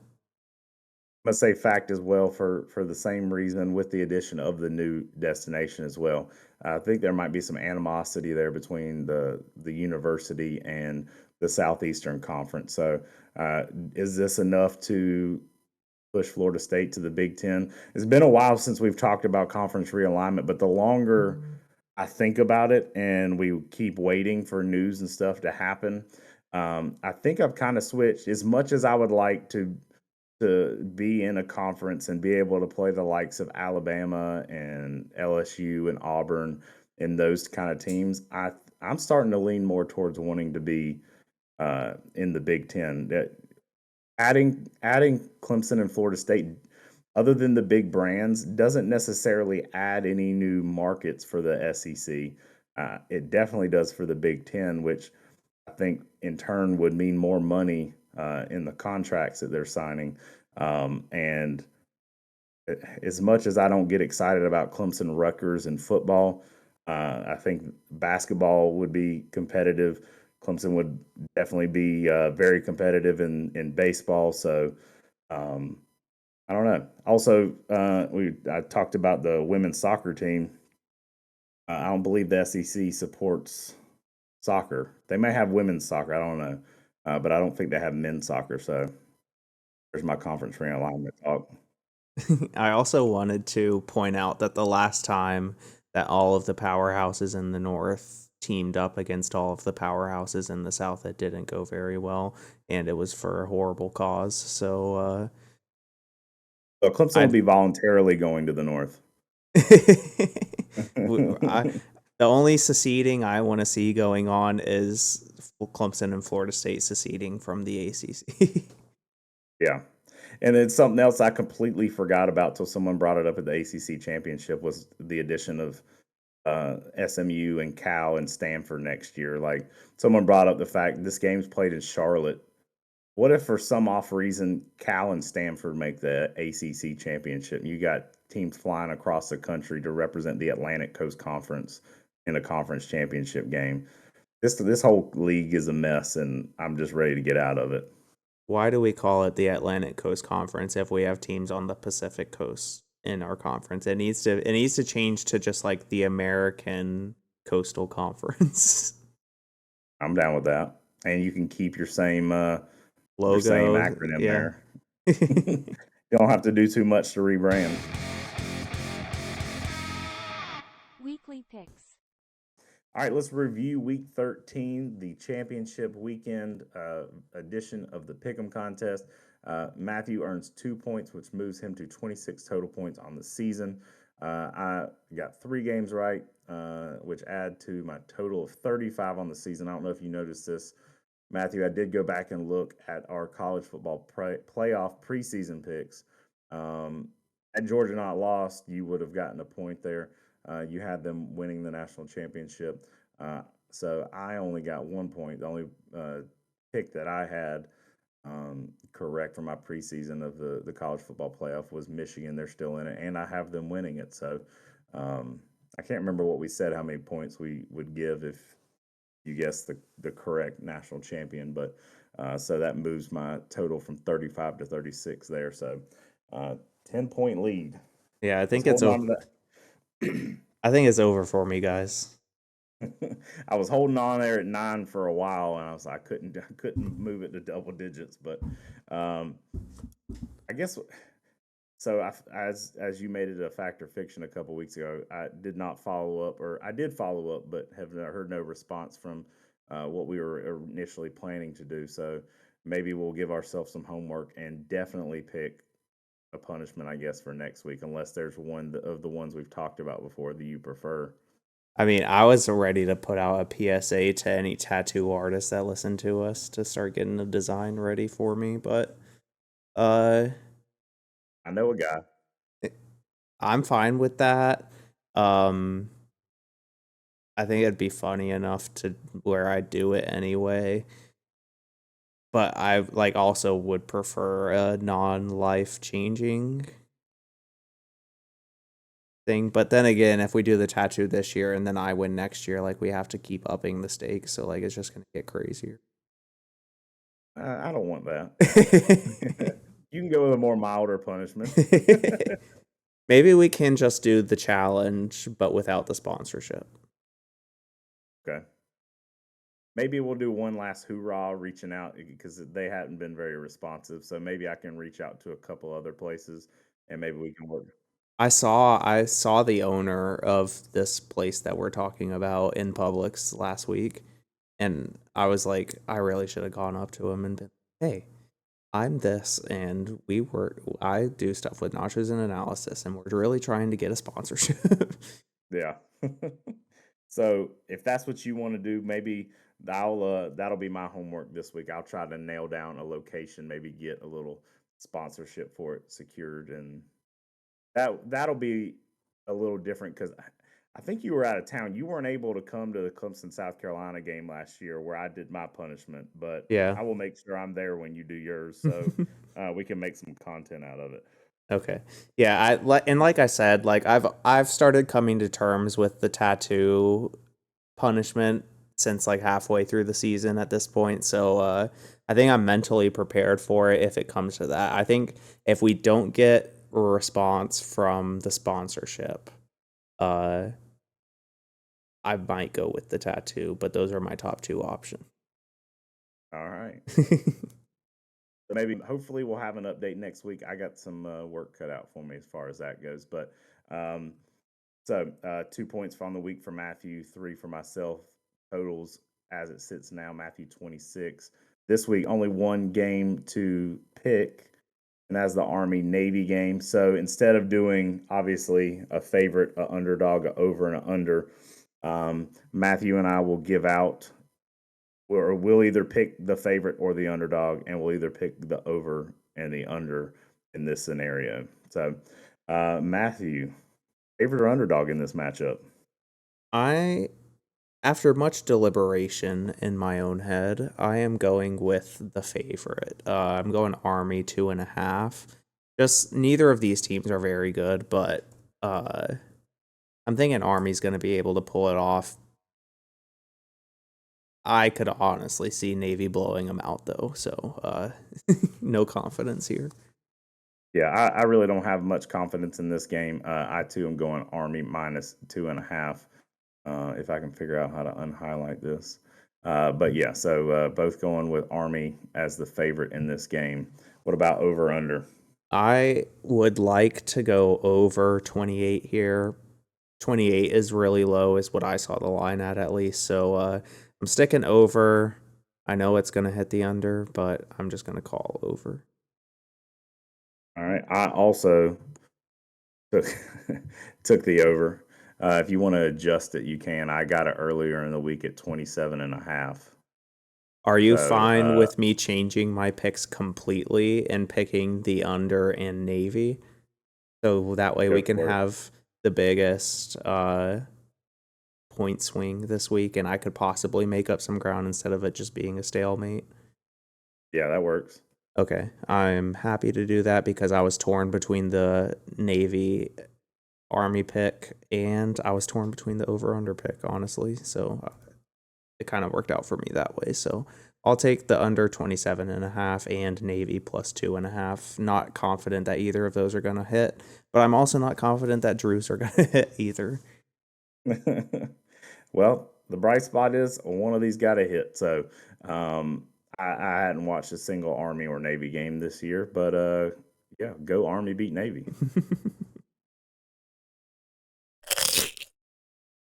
I'm gonna say fact as well for the same reason, with the addition of the new destination as well. I think there might be some animosity there between the university and the Southeastern Conference. So is this enough to push Florida State to the Big Ten? It's been a while since we've talked about conference realignment, but the longer I think about it and we keep waiting for news and stuff to happen, I think I've kind of switched. As much as I would like to be in a conference and be able to play the likes of Alabama and LSU and Auburn and those kind of teams, I'm starting to lean more towards wanting to be in the Big Ten. Adding Clemson and Florida State, other than the big brands, doesn't necessarily add any new markets for the SEC. It definitely does for the Big Ten, which I think in turn would mean more money in the contracts that they're signing. And as much as I don't get excited about Clemson, Rutgers, and football, I think basketball would be competitive. Clemson would definitely be very competitive in baseball. So I don't know. Also, I talked about the women's soccer team. I don't believe the SEC supports soccer. They may have women's soccer. I don't know. But I don't think they have men's soccer. So there's my conference realignment talk. I also wanted to point out that the last time that all of the powerhouses in the North teamed up against all of the powerhouses in the South, it didn't go very well, and it was for a horrible cause. So Clemson will be voluntarily going to the North. The only seceding I want to see going on is Clemson and Florida State seceding from the ACC. Yeah. And then something else I completely forgot about till someone brought it up at the ACC championship was the addition of SMU and Cal and Stanford next year. Like, someone brought up the fact this game's played in Charlotte. What if for some off reason Cal and Stanford make the ACC championship and you got teams flying across the country to represent the Atlantic Coast Conference in a conference championship game? This whole league is a mess, and I'm just ready to get out of it. Why do we call it the Atlantic Coast Conference if we have teams on the Pacific Coast in our conference? It needs to change to just like the American Coastal Conference. I'm down with that, and you can keep your same logo, your same acronym there. You don't have to do too much to rebrand. Weekly picks. All right, let's review Week 13, the championship weekend edition of the Pick'em contest. Matthew earns 2 points, which moves him to 26 total points on the season. I got 3 games right, which add to my total of 35 on the season. I don't know if you noticed this, Matthew. I did go back and look at our college football playoff preseason picks. Had Georgia not lost, you would have gotten a point there. You had them winning the national championship. So I only got 1 point. The only pick that I had correct for my preseason of the college football playoff was Michigan. They're still in it, and I have them winning it. So I can't remember what we said, how many points we would give if you guessed the correct national champion. But so that moves my total from 35 to 36 there. So 10-point lead. Yeah, I think it's over. I think it's over for me, guys. I was holding on there at 9 for a while, and I was like, I couldn't move it to double digits. But I guess so. As you made it a fact or fiction a couple weeks ago, I did not follow up, or I did follow up, but have heard no response from what we were initially planning to do. So maybe we'll give ourselves some homework and definitely pick a punishment, I guess, for next week, unless there's one of the ones we've talked about before that you prefer. I mean, I was ready to put out a PSA to any tattoo artists that listen to us to start getting a design ready for me, but I know a guy. I'm fine with that. I think it'd be funny enough to where I do it anyway. But I also would prefer a non-life changing thing. But then again, if we do the tattoo this year and then I win next year, we have to keep upping the stakes. So it's just gonna get crazier. I don't want that. You can go with a more milder punishment. Maybe we can just do the challenge, but without the sponsorship. Okay. Maybe we'll do one last hoorah reaching out, because they hadn't been very responsive. So maybe I can reach out to a couple other places and maybe we can work. I saw the owner of this place that we're talking about in Publix last week, and I was like, I really should have gone up to him and been, hey, I'm this, and I do stuff with Nachos and Analysis, and we're really trying to get a sponsorship. Yeah. So if that's what you want to do, maybe that'll be my homework this week. I'll try to nail down a location, maybe get a little sponsorship for it secured, and that'll be a little different because I think you were out of town. You weren't able to come to the Clemson, South Carolina game last year where I did my punishment, but yeah, I will make sure I'm there when you do yours, so we can make some content out of it. Okay. Yeah, like I said, I've started coming to terms with the tattoo punishment since halfway through the season at this point. So I think I'm mentally prepared for it if it comes to that. I think if we don't get a response from the sponsorship, I might go with the tattoo, but those are my top 2 options. All right. Maybe, hopefully, we'll have an update next week. I got some work cut out for me as far as that goes. But so 2 points from the week for Matthew, 3 for myself. Totals as it sits now, Matthew 26. This week, only one game to pick, and that's the Army-Navy game. So instead of doing, obviously, a favorite, an underdog, an over, and an under, Matthew and I will give out, or we'll either pick the favorite or the underdog, and we'll either pick the over and the under in this scenario. So, Matthew, favorite or underdog in this matchup? After much deliberation in my own head, I am going with the favorite. I'm going Army 2.5. Just neither of these teams are very good, but I'm thinking Army's going to be able to pull it off. I could honestly see Navy blowing them out, though, so no confidence here. Yeah, I really don't have much confidence in this game. I, too, am going Army minus 2.5, if I can figure out how to unhighlight this. But, yeah, so both going with Army as the favorite in this game. What about over-under? I would like to go over 28 here. 28 is really low, is what I saw the line at least. So I'm sticking over. I know it's going to hit the under, but I'm just going to call over. All right. I also took the over. If you want to adjust it, you can. I got it earlier in the week at 27.5. Are you fine with me changing my picks completely and picking the under and Navy? So that way we can have the biggest point swing this week, and I could possibly make up some ground instead of it just being a stalemate. Yeah, that works. Okay, I'm happy to do that because I was torn between the Navy Army pick and I was torn between the over-under pick, honestly. So it kind of worked out for me that way. So I'll take the under 27.5 and Navy plus 2.5. Not confident that either of those are going to hit, but I'm also not confident that Drews are going to hit either. Well, the bright spot is one of these got to hit. So I hadn't watched a single Army or Navy game this year, but yeah, go Army beat Navy.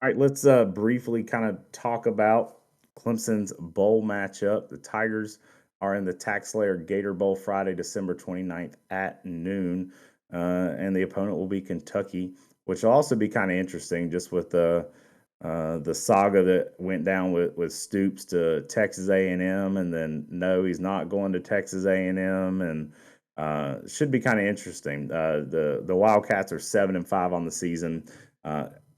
All right, let's briefly kind of talk about Clemson's bowl matchup. The Tigers are in the TaxSlayer Gator Bowl Friday, December 29th at noon, and the opponent will be Kentucky, which will also be kind of interesting just with the saga that went down with Stoops to Texas A&M, and then no, he's not going to Texas A&M, and should be kind of interesting. The Wildcats are 7-5 on the season.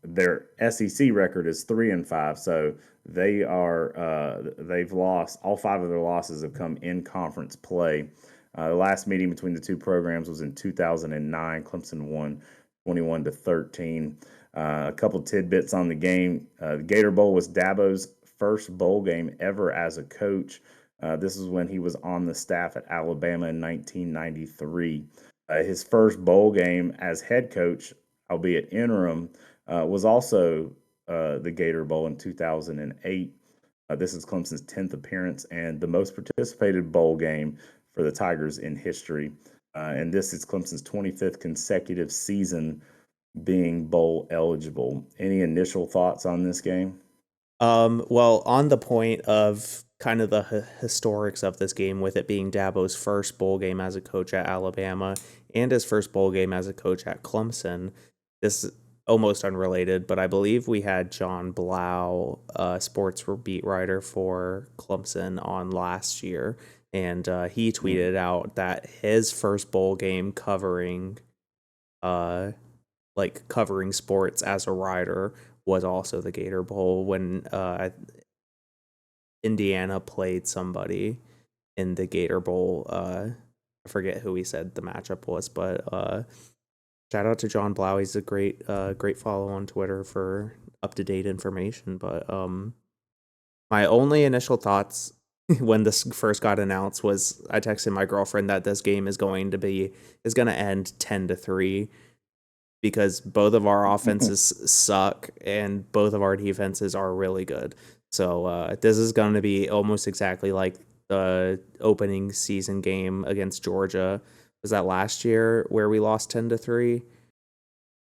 Their SEC record is 3-5, so they are they've lost. All 5 of their losses have come in conference play. The last meeting between the two programs was in 2009. Clemson won 21-13. A couple tidbits on the game. The Gator Bowl was Dabo's first bowl game ever as a coach. This is when he was on the staff at Alabama in 1993. His first bowl game as head coach, albeit interim, was also the Gator Bowl in 2008. This is Clemson's 10th appearance and the most participated bowl game for the Tigers in history. And this is Clemson's 25th consecutive season being bowl eligible. Any initial thoughts on this game? Well, on the point of kind of the historics of this game, with it being Dabo's first bowl game as a coach at Alabama and his first bowl game as a coach at Clemson, this is almost unrelated, but I believe we had John Blau, sports beat writer for Clemson, on last year, and he tweeted out that his first bowl game covering sports as a writer was also the Gator Bowl when Indiana played somebody in the Gator Bowl. I forget who he said the matchup was, but shout out to John Blau. He's a great follow on Twitter for up-to-date information. But my only initial thoughts when this first got announced was I texted my girlfriend that this game is going to end 10-3 because both of our offenses suck and both of our defenses are really good. So this is going to be almost exactly like the opening season game against Georgia. Was that last year where we lost 10-3?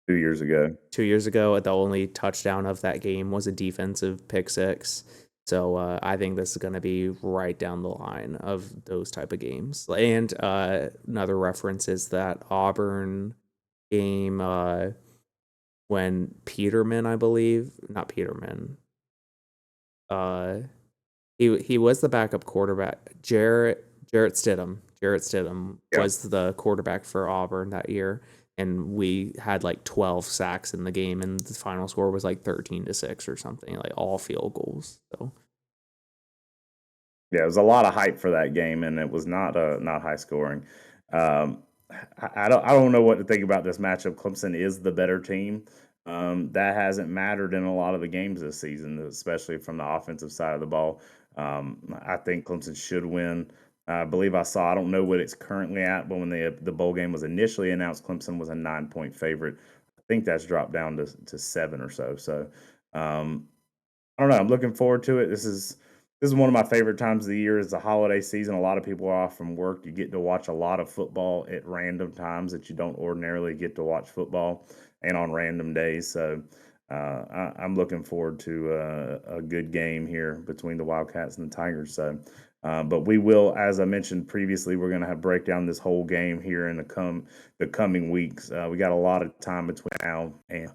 2 years ago. 2 years ago, the only touchdown of that game was a defensive pick six. So I think this is going to be right down the line of those type of games. And another reference is that Auburn game when Peterman, I believe, not Peterman. He was the backup quarterback. Jarrett Stidham. Jarrett Stidham was the quarterback for Auburn that year, and we had like 12 sacks in the game, and the final score was like 13-6 or something, like all field goals. So yeah, it was a lot of hype for that game, and it was not high scoring. I don't know what to think about this matchup. Clemson is the better team. That hasn't mattered in a lot of the games this season, especially from the offensive side of the ball. I think Clemson should win. I believe I don't know what it's currently at, but when the bowl game was initially announced, Clemson was a 9-point favorite. I think that's dropped down to 7 or so. So I don't know. I'm looking forward to it. This is one of my favorite times of the year. It's the holiday season. A lot of people are off from work. You get to watch a lot of football at random times that you don't ordinarily get to watch football and on random days. So I'm looking forward to a good game here between the Wildcats and the Tigers. So, but we will, as I mentioned previously, we're going to have break down this whole game here in the coming weeks. We got a lot of time between now and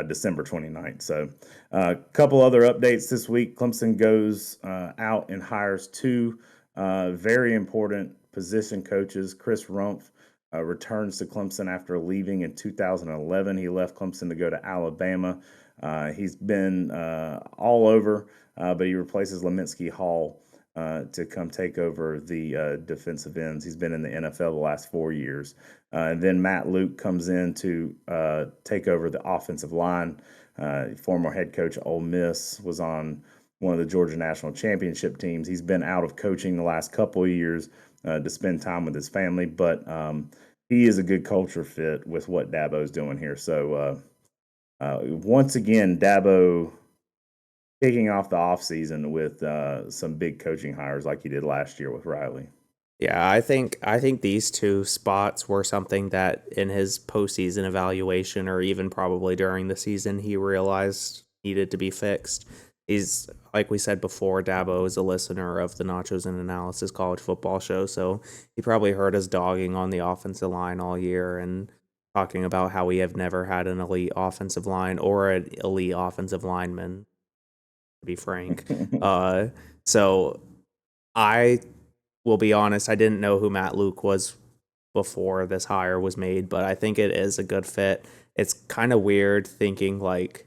December 29th. So, a couple other updates this week. Clemson goes out and hires two very important position coaches. Chris Rumpf returns to Clemson after leaving in 2011. He left Clemson to go to Alabama. He's been all over, but he replaces Leminski Hall to come take over the defensive ends. He's been in the NFL the last 4 years. And then Matt Luke comes in to take over the offensive line. Former head coach of Ole Miss, was on one of the Georgia National Championship teams. He's been out of coaching the last couple of years to spend time with his family, but he is a good culture fit with what Dabo's doing here. So once again, Dabo kicking off the offseason with some big coaching hires like he did last year with Riley. Yeah, I think these two spots were something that in his postseason evaluation, or even probably during the season, he realized needed to be fixed. He's, like we said before, Dabo is a listener of the Nachos and Analysis college football show, so he probably heard us dogging on the offensive line all year and talking about how we have never had an elite offensive line or an elite offensive lineman, to be frank. So I will be honest, I didn't know who Matt Luke was before this hire was made, but I think it is a good fit. It's kind of weird thinking, like,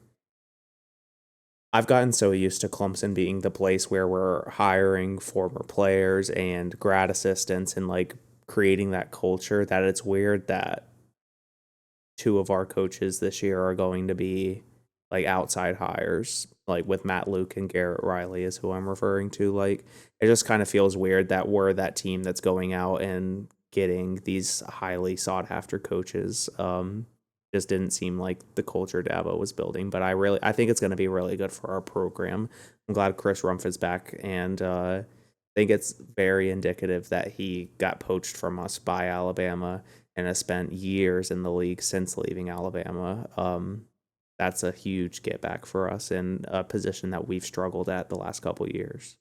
I've gotten so used to Clemson being the place where we're hiring former players and grad assistants and like creating that culture, that it's weird that two of our coaches this year are going to be like outside hires, like with Matt Luke and Garrett Riley is who I'm referring to. Like, it just kind of feels weird that we're that team that's going out and getting these highly sought after coaches. Just didn't seem like the culture Dabo was building, but I think it's going to be really good for our program. I'm glad Chris Rumpf is back, and I think it's very indicative that he got poached from us by Alabama and has spent years in the league since leaving Alabama. That's a huge get back for us in a position that we've struggled at the last couple of years.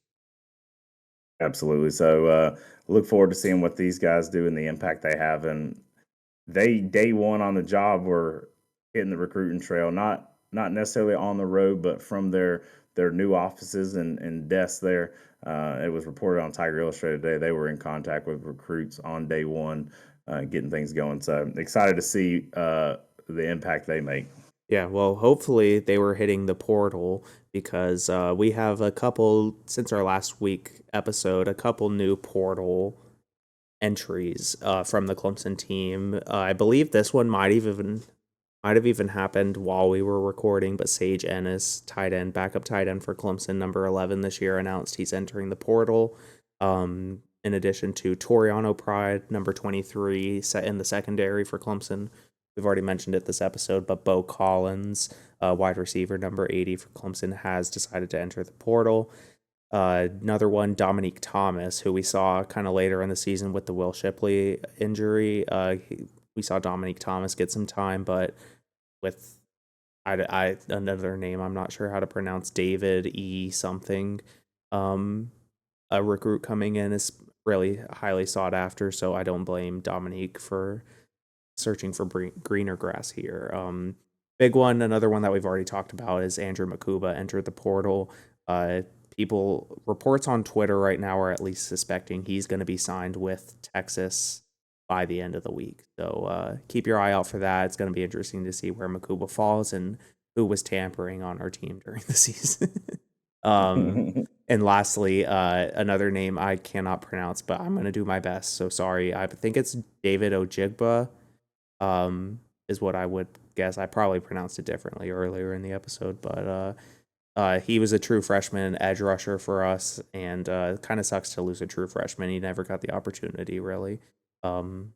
Absolutely. So look forward to seeing what these guys do and the impact they have. And they, day one on the job, were hitting the recruiting trail, not necessarily on the road, but from their new offices and desks there. It was reported on Tiger Illustrated today. They were in contact with recruits on day one, getting things going. So excited to see the impact they make. Yeah, well, hopefully they were hitting the portal, because we have a couple, since our last week episode, a couple new portal entries from the Clemson team. I believe this one might have even happened while we were recording, but Sage Ennis, backup tight end for Clemson, number 11 this year, announced he's entering the portal. In addition to Toriano Pride, number 23, set in the secondary for Clemson. We've already mentioned it this episode, but Bo Collins, wide receiver, number 80 for Clemson, has decided to enter the portal. Another one, Dominique Thomas, who we saw kind of later in the season with the Will Shipley injury. We saw Dominique Thomas get some time, but with another name I'm not sure how to pronounce, David E. something, a recruit coming in is really highly sought after, so I don't blame Dominique for searching for greener grass here. Big one, another one that we've already talked about, is Andrew Makuba entered the portal. Reports on Twitter right now are at least suspecting he's going to be signed with Texas by the end of the week. So keep your eye out for that. It's going to be interesting to see where Makuba falls and who was tampering on our team during the season. And lastly, another name I cannot pronounce, but I'm going to do my best. So sorry. I think it's David Ojigba, is what I would guess. I probably pronounced it differently earlier in the episode, but he was a true freshman edge rusher for us, and kind of sucks to lose a true freshman. He never got the opportunity, really. And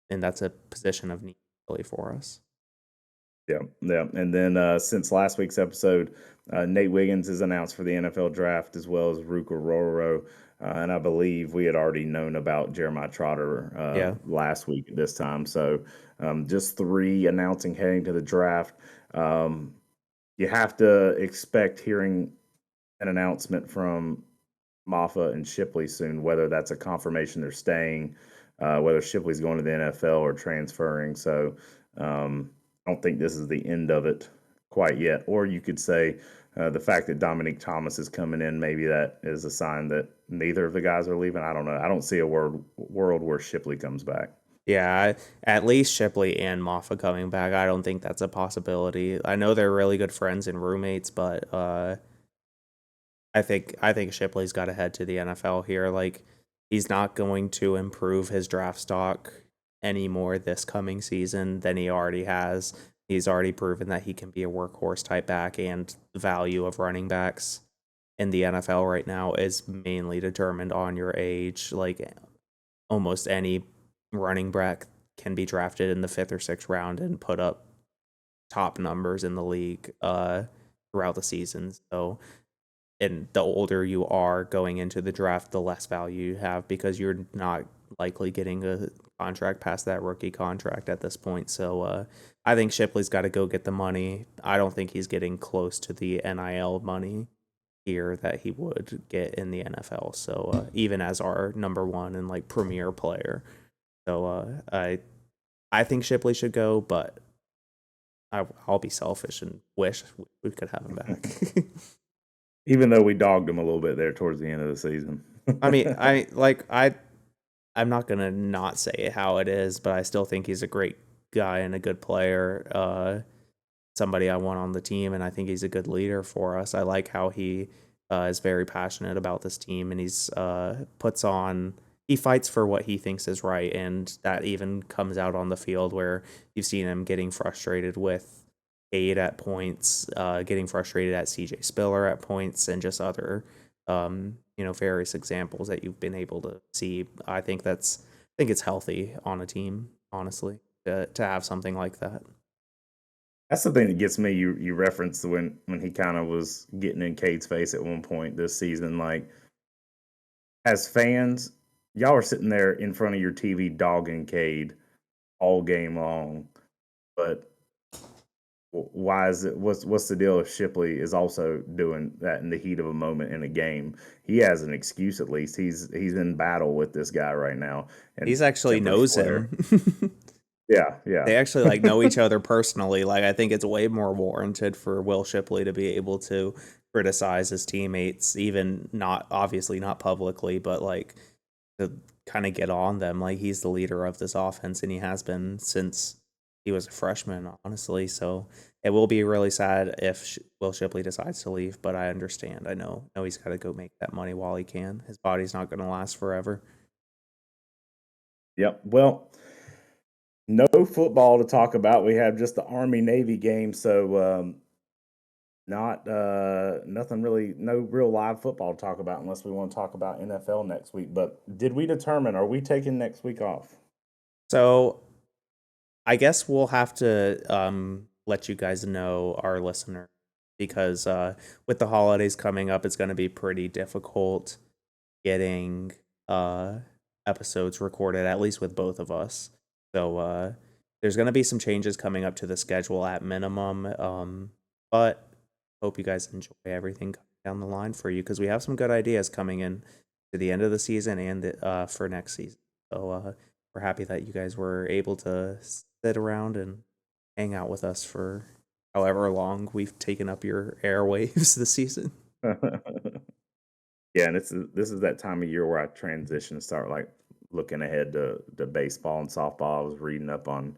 that's a position of need really for us. Yeah. And then since last week's episode, Nate Wiggins is announced for the NFL draft, as well as Ruka Rororo. And I believe we had already known about Jeremiah Trotter last week at this time. So just three announcing heading to the draft. you have to expect hearing an announcement from Maffa and Shipley soon, whether that's a confirmation they're staying, whether Shipley's going to the NFL or transferring. So I don't think this is the end of it quite yet. Or you could say the fact that Dominique Thomas is coming in, maybe that is a sign that neither of the guys are leaving. I don't know. I don't see a world where Shipley comes back. Yeah, at least Shipley and Moffa coming back. I don't think that's a possibility. I know they're really good friends and roommates, but I think Shipley's got to head to the NFL here. Like, he's not going to improve his draft stock any more this coming season than he already has. He's already proven that he can be a workhorse type back, and the value of running backs in the NFL right now is mainly determined on your age. Like, almost any running back can be drafted in the 5th or 6th round and put up top numbers in the league throughout the season. So, and the older you are going into the draft, the less value you have, because you're not likely getting a contract past that rookie contract at this point. So I think Shipley's got to go get the money. I don't think he's getting close to the NIL money here that he would get in the NFL. So even as our number one and like premier player. So I think Shipley should go, but I'll be selfish and wish we could have him back. Even though we dogged him a little bit there towards the end of the season. I mean, I'm not gonna not say it how it is, but I still think he's a great guy and a good player. Somebody I want on the team, and I think he's a good leader for us. I like how he is very passionate about this team, and he fights for what he thinks is right, and that even comes out on the field where you've seen him getting frustrated with Cade at points, getting frustrated at CJ Spiller at points, and just other various examples that you've been able to see. I think it's healthy on a team, honestly, to have something like that. That's the thing that gets me. You referenced when he kind of was getting in Cade's face at one point this season. Like, as fans, y'all are sitting there in front of your TV dogging Cade all game long, but why is it? What's the deal if Shipley is also doing that in the heat of a moment in a game? He has an excuse, at least. He's in battle with this guy right now, and he's actually knows him. Yeah. They actually like know each other personally. Like, I think it's way more warranted for Will Shipley to be able to criticize his teammates, even obviously not publicly, but like to kind of get on them. Like, he's the leader of this offense, and he has been since he was a freshman, honestly. So it will be really sad if Will Shipley decides to leave, but I understand. I know he's got to go make that money while he can. His body's not going to last forever. Yep. Well, no football to talk about. We have just the Army-Navy game, so nothing really, no real live football to talk about unless we want to talk about NFL next week. But did we determine, are we taking next week off? So I guess we'll have to let you guys know, our listener, because with the holidays coming up, it's going to be pretty difficult getting episodes recorded, at least with both of us. So there's going to be some changes coming up to the schedule at minimum, but hope you guys enjoy everything down the line for you, because we have some good ideas coming in to the end of the season and for next season. So we're happy that you guys were able to sit around and hang out with us for however long we've taken up your airwaves this season. Yeah, and this is that time of year where I transition and start like looking ahead to baseball and softball. I was reading up on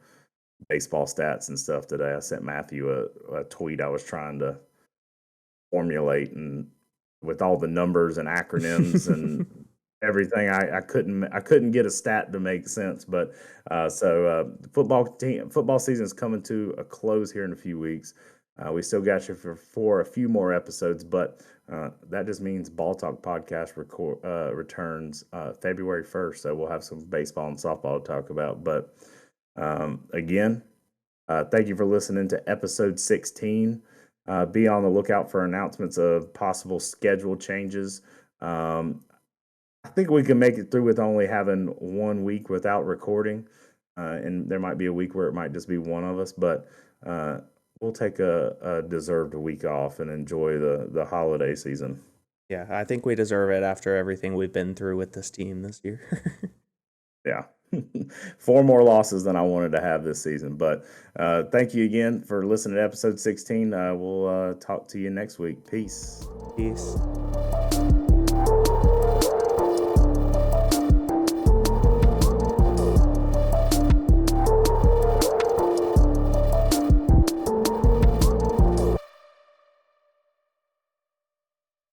baseball stats and stuff today. I sent Matthew a tweet I was trying to formulate, and with all the numbers and acronyms and everything, I couldn't get a stat to make sense. But football season is coming to a close here in a few weeks. We still got you for a few more episodes, but that just means Ball Talk Podcast returns February 1st. So we'll have some baseball and softball to talk about. But again, thank you for listening to episode 16. Be on the lookout for announcements of possible schedule changes. I think we can make it through with only having 1 week without recording. And there might be a week where it might just be one of us, but we'll take a deserved week off and enjoy the holiday season. Yeah, I think we deserve it after everything we've been through with this team this year. Yeah. 4 more losses than I wanted to have this season. But thank you again for listening to episode 16. We'll talk to you next week. Peace. Peace.